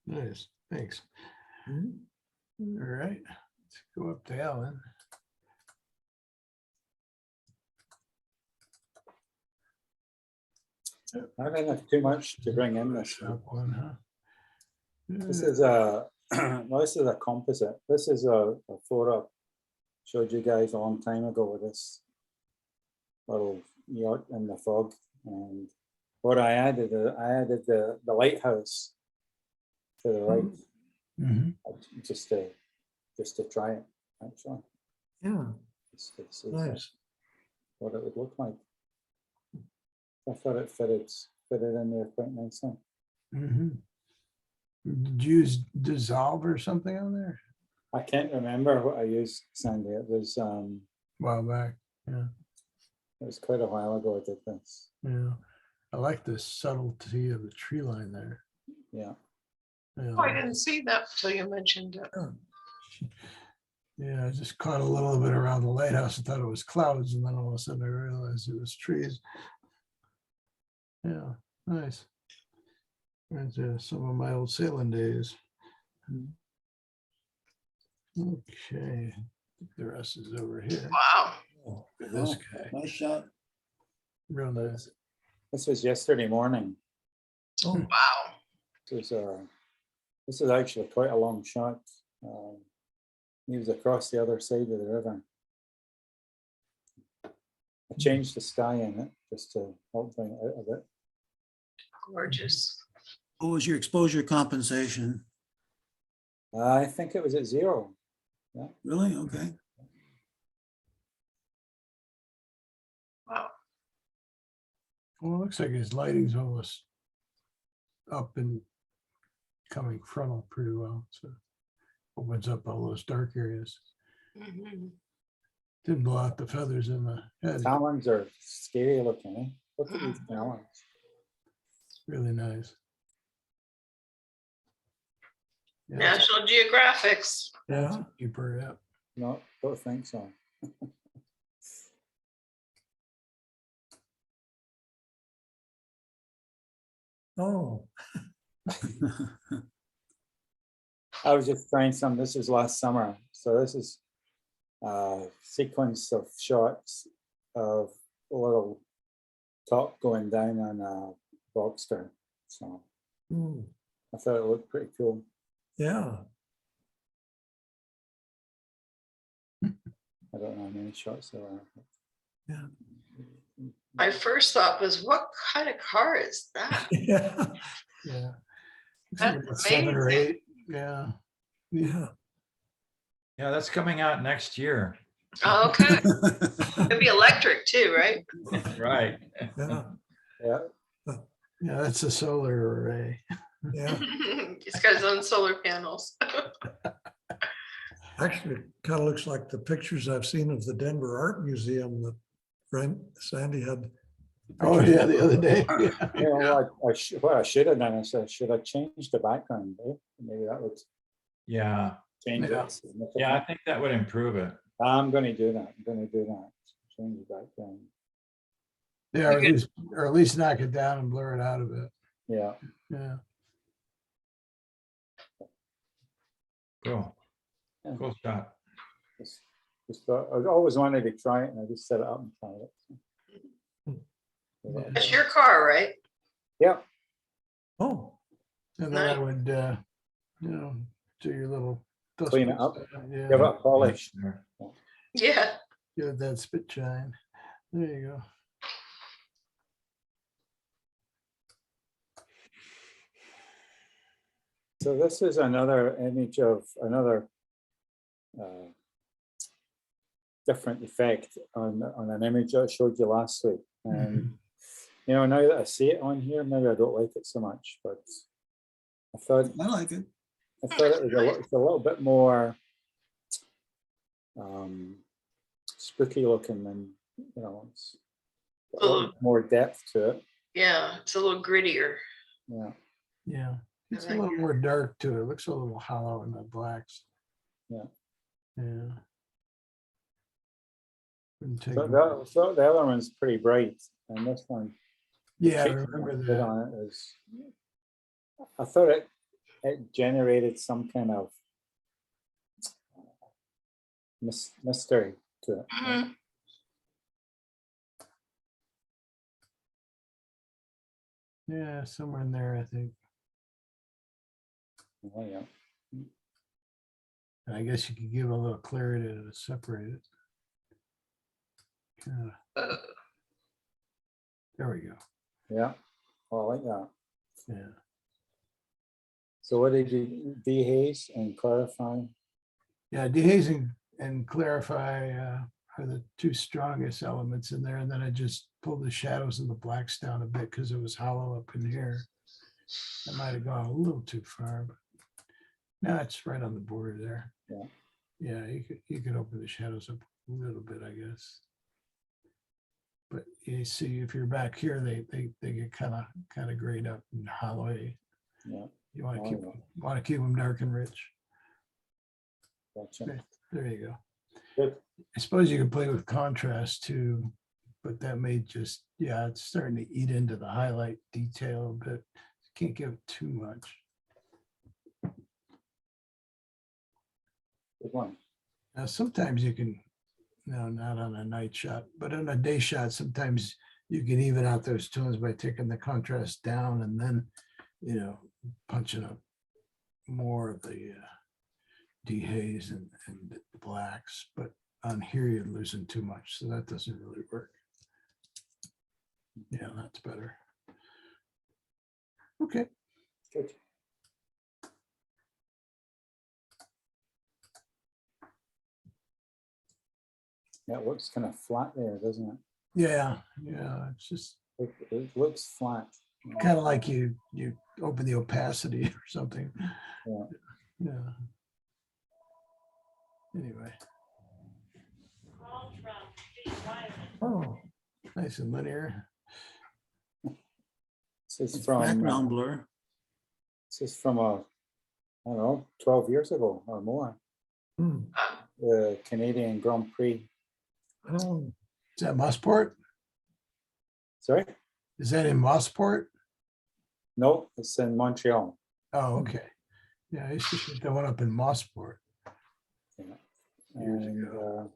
Nice, thanks. Mhm. All right, let's go up to Alan. I don't have too much to bring in this week. Shop one, huh? This is a, well, this is a composite. This is a photo showed you guys a long time ago with this little yacht in the fog. And what I added the lighthouse to the right, Mhm. just to try it, actually. Yeah, Just to see nice. what it would look like. I thought it fitted in there quite nicely. Mhm. Did you use dissolve or something on there? I can't remember what I used, Sandy. It was A while back. Yeah, quite a while ago I did this. yeah. I like the subtlety of the tree line there. Yeah. Yeah. Oh, I didn't see that till you mentioned it. Yeah, I just caught a little bit around the lighthouse and thought it was clouds, and then all of a sudden I realized it was trees. Yeah, nice. That's some of my old sailing days. Okay, I think the rest is over here. Wow. Look at this guy, Nice shot. real nice. This was yesterday morning. Oh, Wow. This is actually quite a long shot. He was across the other side of the river. I changed the sky in it just to help bring it out a bit. Gorgeous. What was your exposure compensation? I think it was at 0. Really? Okay. Wow. Well, it looks like his lighting's almost up and coming frontal pretty well, so opens up all those dark areas. Mhm. Didn't blow out the feathers in the head. Talons are scary looking. Eh? Look at these talons. Really nice. Yeah, National Geographics. that's Yeah. a keeper, yeah. No, don't think so. Oh, I was just trying some, this is last summer, so this is a sequence of shots of a little top going down on a Boxster. So hmm, I thought it looked pretty cool. yeah. I don't know how many shots there are. Yeah. My first thought was, what kind of car is that? Yeah. Yeah. That's About 7 or amazing. 8, yeah. Yeah. Yeah, that's coming out next year. Oh, okay. It'd be electric too, right? Right. Yeah. Yeah, Yeah, that's a solar array. Yeah. He's got his own solar panels. Actually, it kind of looks like the pictures I've seen of the Denver Art Museum that Sandy had. Oh, pictures yeah, of. the other day. you know what I should have done is I should have changed the background. Eh? Maybe that would Yeah. change Yeah. it significantly. Yeah, I think that would improve it. I'm going to do that. I'm going to do that. Change the background. Yeah, or at least knock it down and blur it out a bit. Yeah. Yeah. Cool. Yeah. Cool shot. Just thought, I always wanted to try it, and I just set it up and tried it. Yeah. That's your car, right? Yeah. Oh, And then I Nice. would, do your little. dust Clean it bits, up. Yeah, Give it polish. Yeah. give it that spit shine. There you go. So this is another image of another different effect on an image I showed you last week. And you know, now that I see it on here, maybe I don't like it so much, but I thought I like it. it was it's a little bit more spooky looking than, you know, it's got a little more depth to it. Yeah. It's a little grittier. Yeah. Yeah. It's a like little more dark to it. It looks a little hollow in the blacks. Yeah. Yeah. Wouldn't take So much. the other one's pretty bright, and this one, Yeah, I treatment remember I did that. on it is, I thought it generated some kind of mystery to it. Mhm. Yeah, somewhere in there, I think. Oh, yeah. And I guess you could give a little clarity to separate it. Uh, There we go. Yeah. Oh, I like that. Yeah. So what did you dehaze and clarify? Yeah, dehazing and clarify are the two strongest elements in there. And then I just pulled the shadows and the blacks down a bit because it was hollow up in here. I might have gone a little too far, but no, it's right on the border there. Yeah. Yeah, you could open the shadows up a little bit, I guess. But you see, if you're back here, they get kind of grayed up and hollow. Yeah. You want Oh, to keep them dark and rich. Gotcha. There you go. Good. I suppose you could play with contrast too, but that may just, yeah, it's starting to eat into the highlight detail, but can't give it too much. Good one. Now, sometimes you can, no, not on a night shot, but on a day shot, sometimes you can even out those tones by taking the contrast down and then, punching up more of the dehaze and the blacks. But on here, you're losing too much, so that doesn't really work. Yeah, that's better. Okay. Good. Yeah, it looks kind of flat there, doesn't it? Yeah, it's just It looks flat. kind of like you open the opacity or something. Yeah. Yeah. Anyway. Oh, nice and linear. This is from Background blur. this is from a I don't know, 12 years ago or more, Hmm. the Canadian Grand Prix. Oh, Is that Mossport? Sorry? Is that in Mossport? No, it's in Montreal. Oh, okay. Yeah, I used to shoot the one up in Mossport. Years And ago.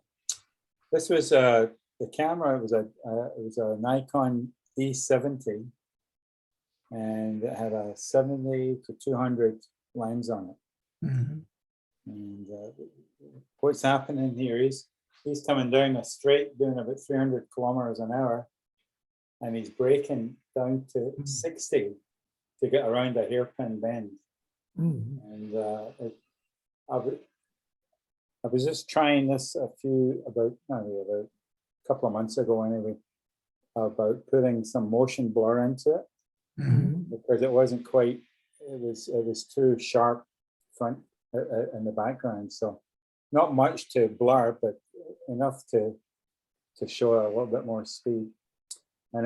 this was the camera. It was a Nikon D70, and it had a 70 to 200 lens on it. Mhm. And what's happening here is he's coming down a straight, doing about 300 kilometers an hour, and he's braking down to 60 to get around a hairpin bend. hmm. And I was just trying this about a couple of months ago anyway, about putting some motion blur into it, Mhm. because it wasn't quite, it was too sharp front in the background. So not much to blur, but enough to show a little bit more speed. And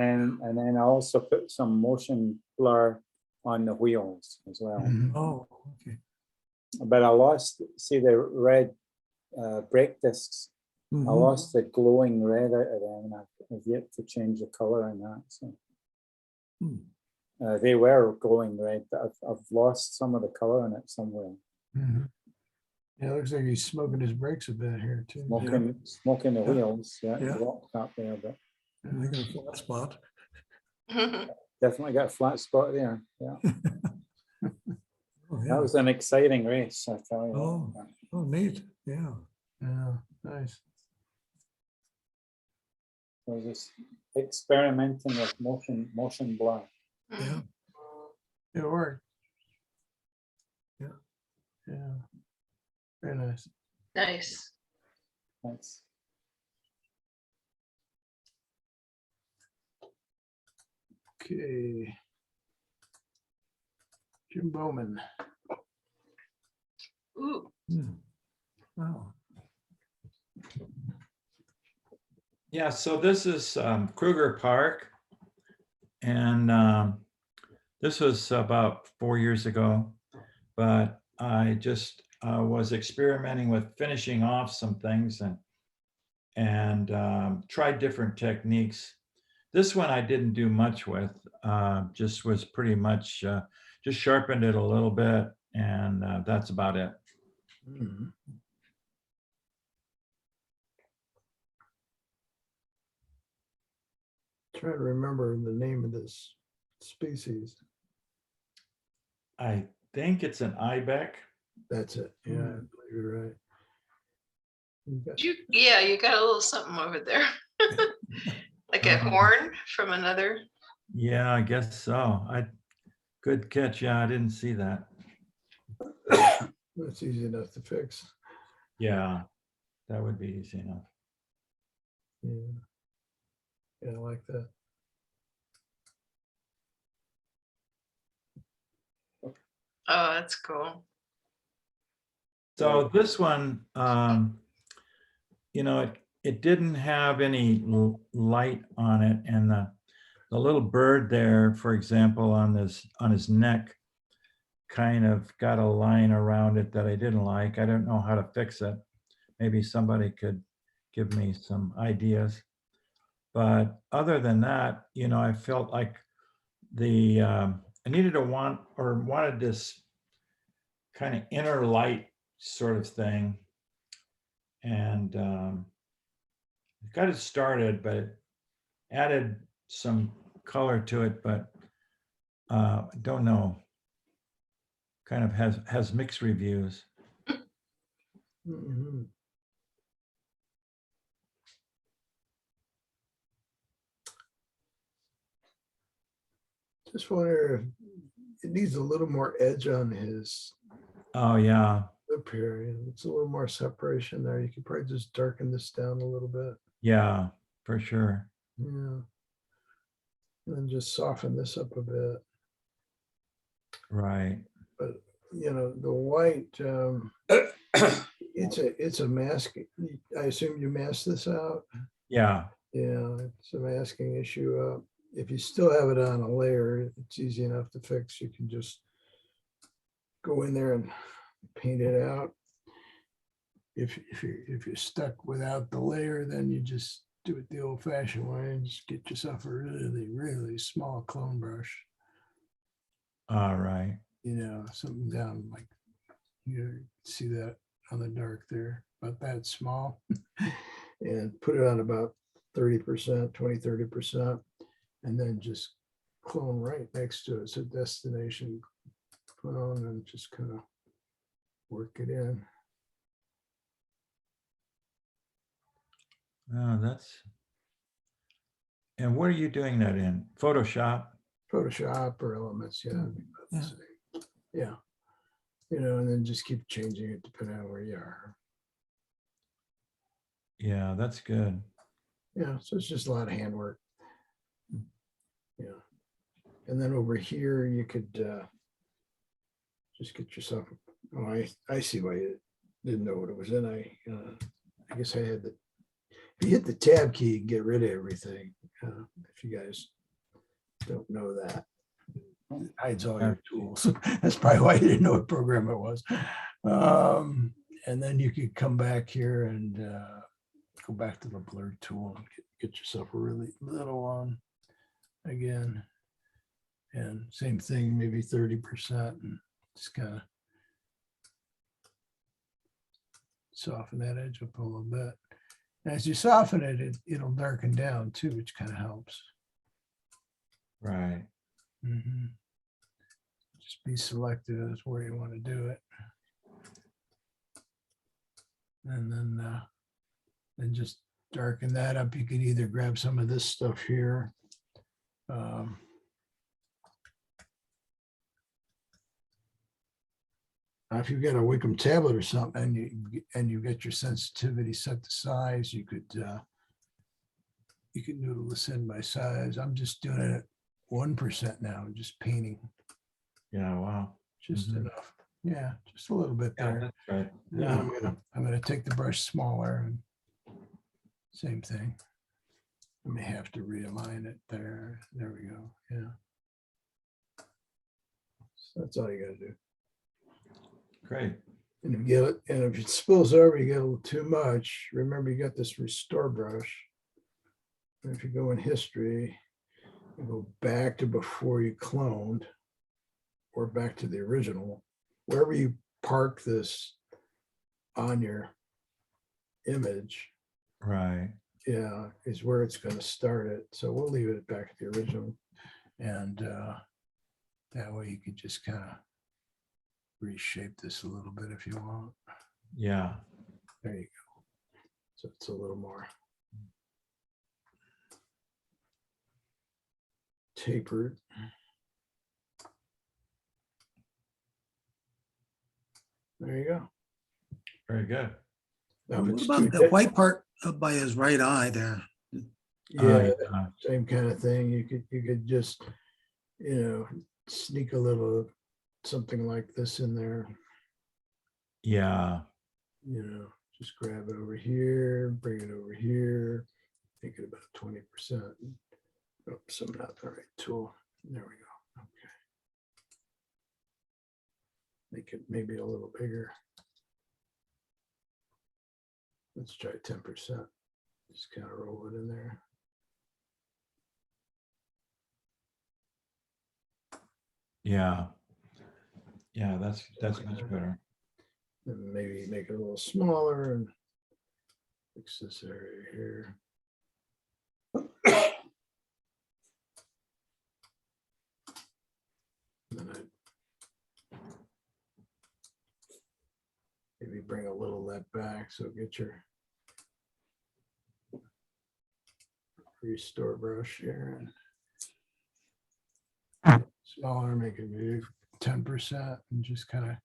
then I also put some motion blur on the wheels as well. Mhm. Oh, okay. But I lost, see the red brake discs. I Mhm. lost the glowing red out of them, and I've yet to change the color on that. So Hmm. they were glowing red, but I've lost some of the color on it somewhere. Mhm. Yeah, it looks like he's smoking his brakes a bit here too. Smoking the Yeah. wheels, yeah, Yeah. blocked up there, but Making a flat spot. definitely got a flat spot there. Yeah, Oh, that yeah. was an exciting race, I tell you. Oh. Oh, neat. Yeah. Yeah, nice. I was just experimenting with motion blur. Yeah. It worked. Yeah. Yeah. Very nice. Nice. Thanks. Okay. Jim Bowman. Ooh, Hmm. Wow. Yeah, so this is Kruger Park. And this was about 4 years ago, but I just was experimenting with finishing off some things and tried different techniques. This one I didn't do much with, just was pretty much just sharpened it a little bit, and that's about it. Mhm. Try to remember the name of this species. I think it's an ibex. That's it. Yeah, I believe you're right. You got- yeah, you got a little something over there. Like a horn from another. Yeah, I guess so. Good catch. Yeah, I didn't see that. That's easy enough to fix. Yeah, that would be easy enough. Yeah. Yeah, I like that. Oh, that's cool. So this one, it didn't have any light on it, and the little bird there, for example, on his neck, kind of got a line around it that I didn't like. I don't know how to fix it. Maybe somebody could give me some ideas. But other than that, I felt like I needed wanted this kind of inner light sort of thing. And got it started, but it added some color to it, but don't know. Kind of has mixed reviews. Mhm. Just wonder if it needs a little more edge on his Oh yeah, lip here. It's a little more separation there. You could probably just darken this down a little bit. yeah, for sure. Yeah. And then just soften this up a bit. Right. But the white, it's a mask. I assume you mask this out. Yeah. Yeah, it's a masking issue. If you still have it on a layer, it's easy enough to fix. You can just go in there and paint it out. If you're stuck without the layer, then you just do it the old fashioned way and just get yourself a really, really small clone brush. All right. You know, something down like, you see that on the dark there, about that small. And put it on about 30%, 20-30%, and then just clone right next to it. So destination clone, and just kind of work it in. Oh, and what are you doing that in? Photoshop? Photoshop or Elements, yeah. I'd be about the same. Yeah. You know, and then just keep changing it depending on where you are. Yeah, that's good. Yeah, so it's just a lot of handwork. Yeah. And then over here, you could just get yourself, oh, I see why you didn't know what it was in. I guess I had the, if you hit the tab key, you can get rid of everything. If you guys don't know that. It hides all your tools. That's probably why you didn't know what program it was. And then you could come back here and go back to the blur tool and get yourself a really little one again. And same thing, maybe 30%, and just kind of soften that edge up a little bit. And as you soften it, it'll darken down too, which kind of helps. Right. Mhm. Just be selective as where you want to do it. And then just darken that up. You can either grab some of this stuff here. If you've got a Wacom tablet or something and you get your sensitivity set to size, you could noodle this in by size. I'm just doing it at 1% now, just painting Yeah, wow. just Mhm. enough. Yeah, just a little bit Yeah, there. that's right. Yeah, I'm gonna take the brush smaller and same thing. I may have to realign it there. There we go. Yeah. So that's all you gotta do. Great. And if you get it, and if it spills over, you get a little too much. Remember, you got this restore brush. And if you go in history, you go back to before you cloned, or back to the original, wherever you park this on your image, Right. yeah, is where it's going to start it. So we'll leave it back at the original. And that way you could just kind of reshape this a little bit if you want. Yeah. There you go. So it's a little more tapered. There you go. Very good. Now, if What it's about too the thick- white part up by his right eye there? Yeah, Uh, same kind of thing. You could just, sneak a little something like this in there. yeah. Just grab it over here, bring it over here, make it about 20%. Oops, I'm not the right tool. There we go. Okay. Make it maybe a little bigger. Let's try 10%. Just kind of roll it in there. Yeah. Yeah, that's much better. And maybe make it a little smaller and fix this area here. Then I maybe bring a little of that back, so get your restore brush here and smaller, make it maybe 10%, and just kind of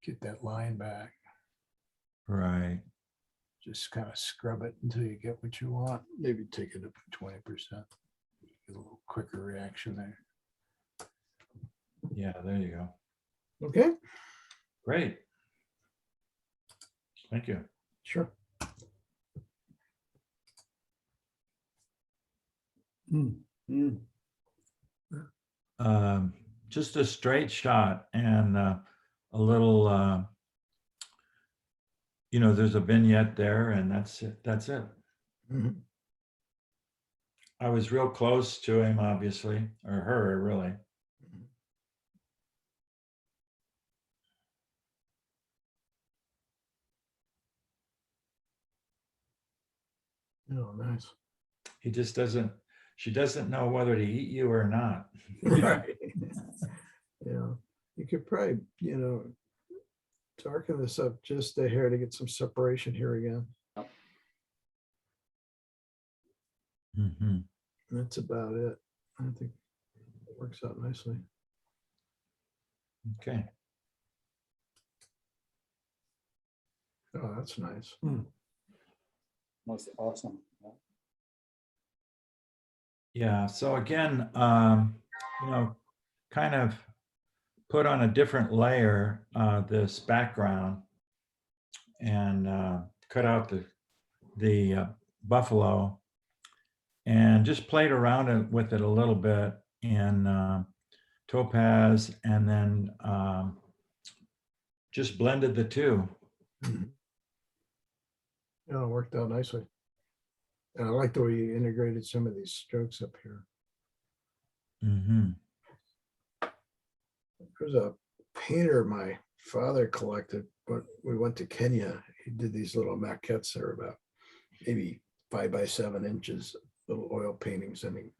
get that line back. Right. Just kind of scrub it until you get what you want. Maybe take it up to 20%. Get a little quicker reaction there. Yeah, there you go. Okay, Great. Thank you. sure. Just a straight shot, and a little, you know, there's a vignette there, and that's it. That's it. Mhm. I was real close to him, obviously, or her, really. Oh, nice. He just doesn't, she doesn't know whether to eat you or not. Right. Yeah, you could probably, darken this up just a hair to get some separation here again. Mhm. That's about it. I think it works out nicely. Okay. Oh, that's nice. That's awesome. Yeah. Yeah. So again, you know, kind of put on a different layer this background and cut out the buffalo and just played around with it a little bit in topaz, and then just blended the two. Mhm. Yeah, it worked out nicely. And I like the way you integrated some of these strokes up here. Mm-hmm. There's a painter my father collected, but we went to Kenya. He did these little maquettes that are about maybe 5 by 7 inches, little oil paintings, and he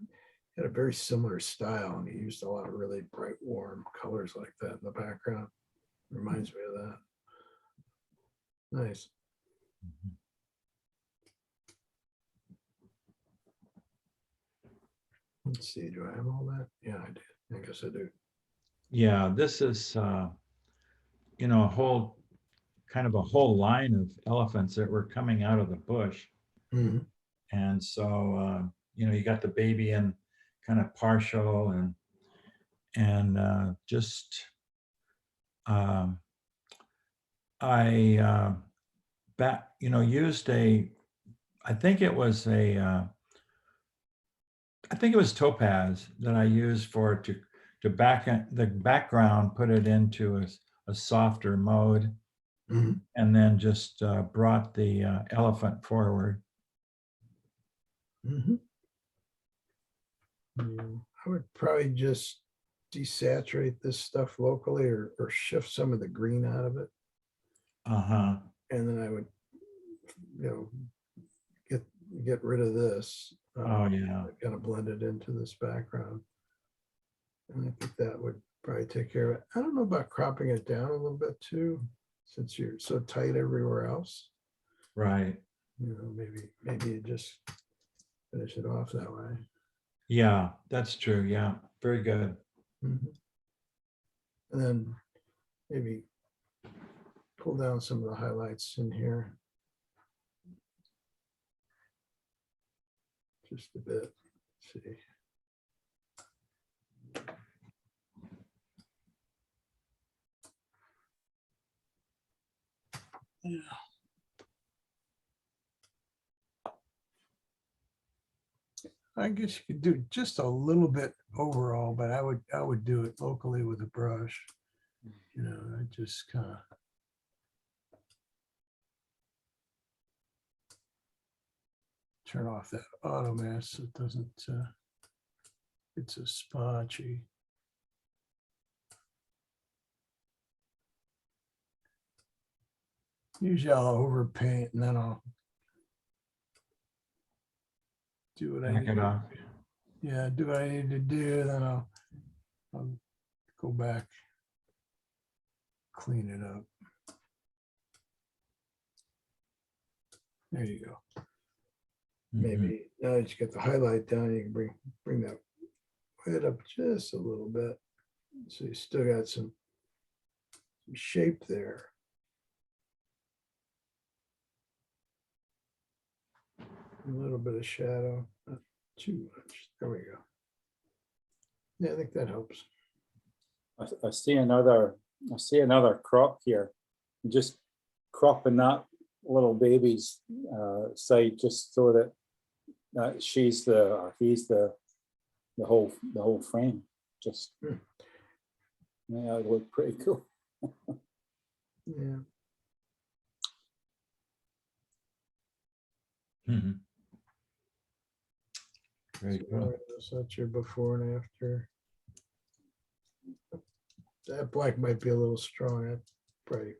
had a very similar style, and he used a lot of really bright, warm colors like that in the background. Reminds me of that. Nice. Let's see, do I have all that? Yeah, I did. I guess I do. Yeah, this is you know, a whole kind of a whole line of elephants that were coming out of the bush. Mhm. And so you know, you got the baby in kind of partial, and just I you know, used I think it was I think it was topaz that I used for to back the background, put it into a softer mode, Mhm. and then just brought the elephant forward. Mhm. Yeah, I would probably just desaturate this stuff locally or shift some of the green out of it. Uh-huh. And then I would, you know, get get rid of this. Oh yeah. Kind of blend it into this background. And I think that would probably take care of it. I don't know about cropping it down a little bit too, since you're so tight everywhere else. Right. Maybe you just finish it off that way. Yeah, that's true. Yeah. Very good. Mhm. And then maybe pull down some of the highlights in here. Just a bit. Let's see. Yeah. I guess you could do just a little bit overall, but I would do it locally with a brush. I just kind of turn off that auto mask so it doesn't it's a splotchy. Usually I'll overpaint and then I'll do what I Back need. it off. Yeah, do what I need to do, then I'll go back, clean it up. There you go. Mhm. Maybe now that you get the highlight down, you can bring that head up just a little bit. So you still got some shape there. A little bit of shadow, not too much. There we go. Yeah, I think that helps. I see another crop here. Just cropping that little baby's side just so that she's or he's the whole frame. Just yeah, it looked pretty cool. Yeah. Mhm. Very cool. So that's your before and after. That black might be a little strong. I'd probably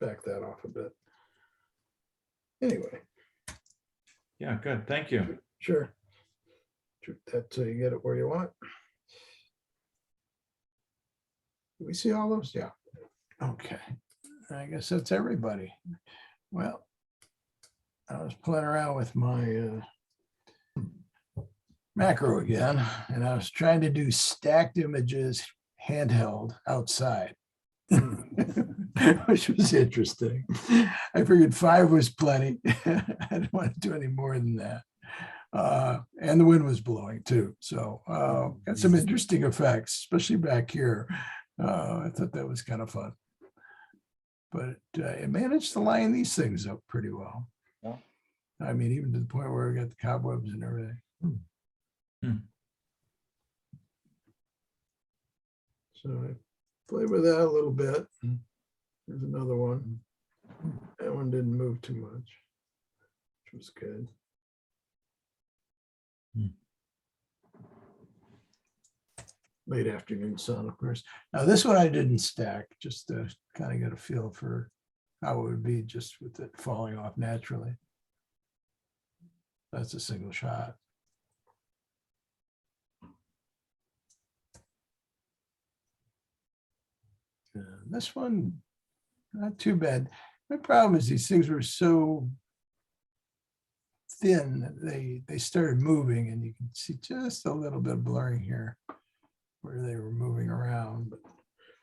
back that off a bit. Anyway, Yeah, good. Thank you. sure. Shoot that till you get it where you want. Do we see all those? Yeah. Okay. I guess that's everybody. Well, I was playing around with my macro again, and I was trying to do stacked images handheld outside, which was interesting. I figured 5 was plenty. I didn't want to do any more than that. And the wind was blowing too. So got some interesting effects, especially back here. I thought that was kind of fun. But it managed to line these things up pretty well. Yeah. I mean, even to the point where we got the cobwebs and everything. So I played with that a little bit. There's another one. That one didn't move too much, which was good. Late afternoon sun, of course. Now this one I didn't stack, just to kind of get a feel for how it would be just with it falling off naturally. That's a single shot. This one, not too bad. My problem is these things were so thin that they started moving, and you can see just a little bit of blurring here where they were moving around, but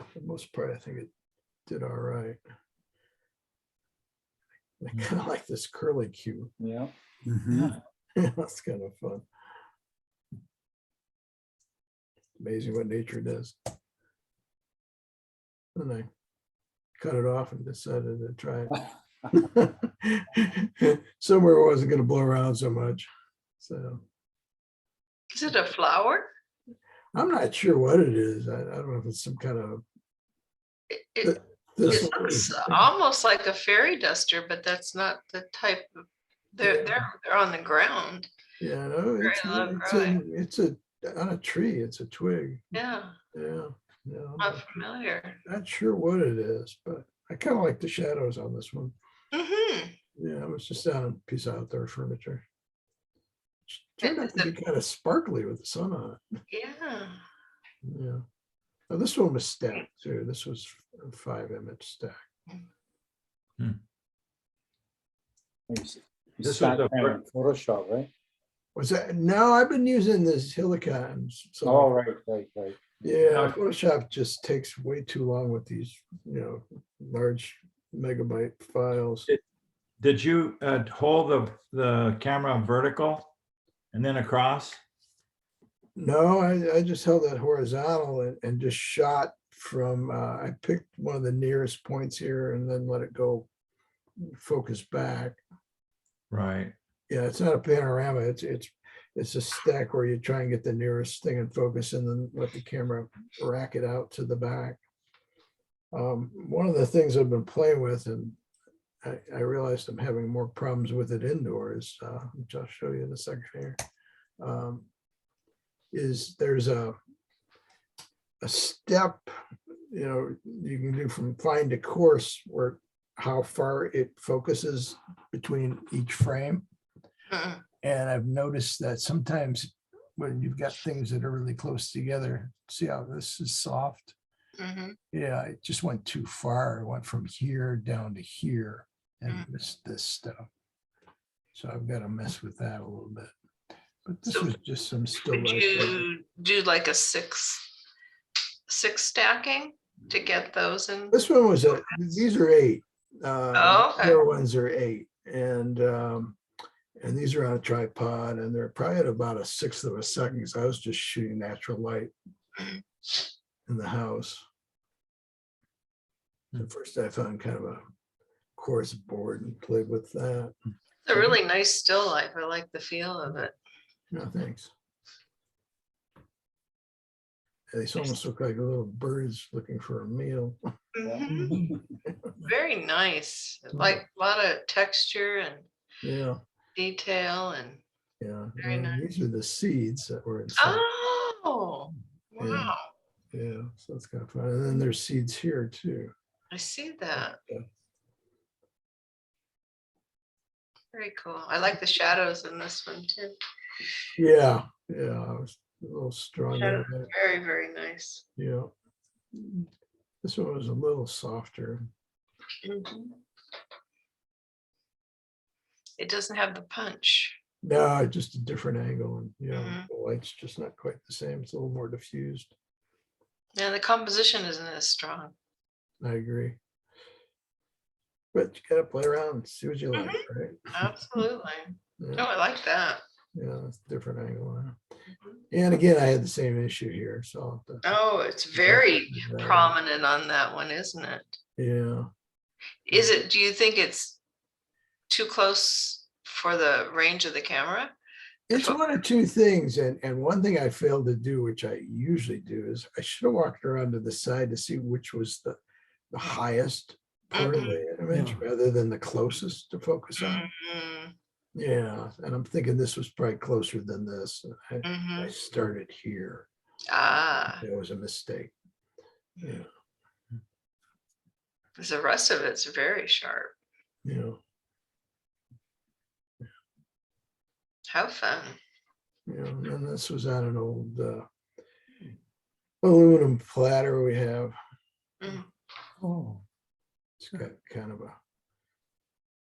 for the most part, I think it did all right. I kind of like this curly cue. Yeah. That's kind of fun. Amazing what nature does. And I cut it off and decided to try it somewhere it wasn't going to blow around so much. So Is it a flower? I'm not sure what it is. I don't know if it's some kind of It this it one looks is- almost like a fairy duster, but that's not the type of, they're on the ground. yeah, no, very low growing. it's on a tree. It's a twig. Yeah, Yeah, no, not familiar. not sure what it is, but I kind of like the shadows on this one. Mm-hmm. Yeah, it was just on a piece of outdoor furniture. Turned out Is to be kind of sparkly with the sun on it. Yeah. Yeah. Now this one was stacked too. This was a 5 image stack. This You was stack the them in Photoshop, right? Was that? No, I've been using this Helicons. So Oh, right. yeah, Now- Photoshop just takes way too long with these, large megabyte files. Did you hold the camera vertical and then across? No, I just held that horizontal and just shot from, I picked one of the nearest points here and then let it go focus back. Right. Yeah, it's not a panorama. It's a stack where you try and get the nearest thing in focus and then let the camera rack it out to the back. One of the things I've been playing with, and I realized I'm having more problems with it indoors, which I'll show you in a second here, is there's a step, you can do from fine to coarse, where how far it focuses between each frame. Mm. And I've noticed that sometimes when you've got things that are really close together, see how this is soft? Mm-hmm. Yeah, it just went too far. It went from here down to here and missed this stuff. So I've got to mess with that a little bit. But this So was just some still Would life. you do like a six stacking to get those in? This one was these are 8. Oh, okay. The other ones are 8. And these are on a tripod and they're probably at about 1/6 of a second because I was just shooting natural light in the house. At first I found kind of a coarse board and played with that. It's a really nice still life. I like the feel of it. No, thanks. They almost look like little birds looking for a meal. Mhm. Very nice. Like a lot of texture and Yeah, detail and yeah. Very And nice. these are the seeds that were inside. oh Yeah. wow. Yeah, so it's kind of fun. And then there's seeds here too. I see that. Yeah. Very cool. I like the shadows in this one too. Yeah, yeah, I was a little stronger. Shadow, with it. very, very nice. Yeah. This one was a little softer. Mhm. It doesn't have the punch. No, just a different angle. And yeah, Mhm. the light's just not quite the same. It's a little more diffused. Yeah, the composition isn't as strong. I agree. But you gotta play around and see what you like, right? Absolutely. Yeah, Oh, I like that. yeah, it's a different angle. Mhm. And again, I had the same issue here, so I'll have to- Oh, it's very Yeah. prominent on that one, isn't it? yeah. Is it, do you think it's too close for the range of the camera? It's one of two things, and one thing I failed to do, which I usually do, is I should have walked around to the side to see which was the highest part of the image Yeah. rather than the closest to focus on. Mhm, Yeah, and I'm thinking this was probably closer than this. I mhm. started here. Ah, It was a mistake. Yeah, 'cause the rest of it's very sharp. you know, How fun. and this was on an old aluminum platter we have. Mm. Oh, It's got kind of a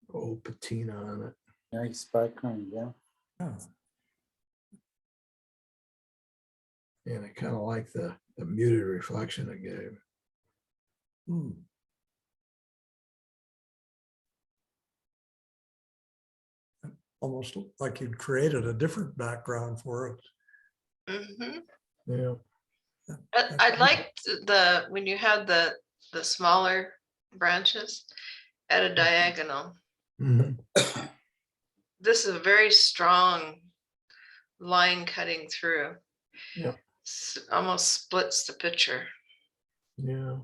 old patina on it. Nice background, yeah. yeah. And I kind of like the muted reflection it gave. Hmm. Almost like you'd created a different background for it. Mhm. Yeah. I liked the, when you had the smaller branches at a diagonal. Mhm. This is a very strong line cutting through. Yeah. Almost splits the picture. Yeah.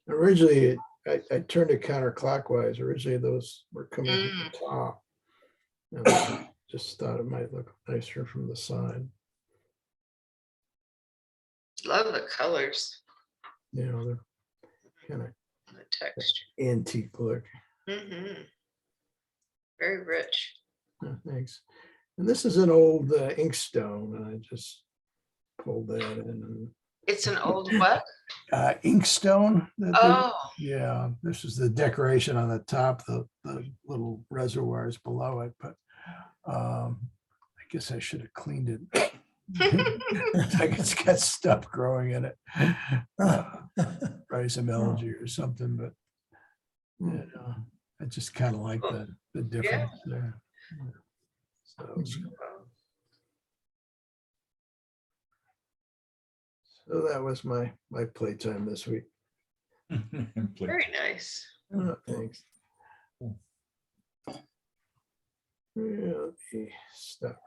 Originally, I turned it counterclockwise. Originally, those were coming from the top. And I just thought it might look nicer from the side. Love the colors, You know, they're kind of the texture. antique look. Very rich. Thanks. And this is an old inkstone. And I just pulled that in. It's an old what? Inkstone. Oh, Yeah, this is the decoration on the top, the little reservoirs below it, but I guess I should have cleaned it. It's like it's got stuff growing in it. Probably some algae or something, but you know, I just kind of like the difference there. So that was my playtime this week. very nice. Thanks. Yeah, let me stop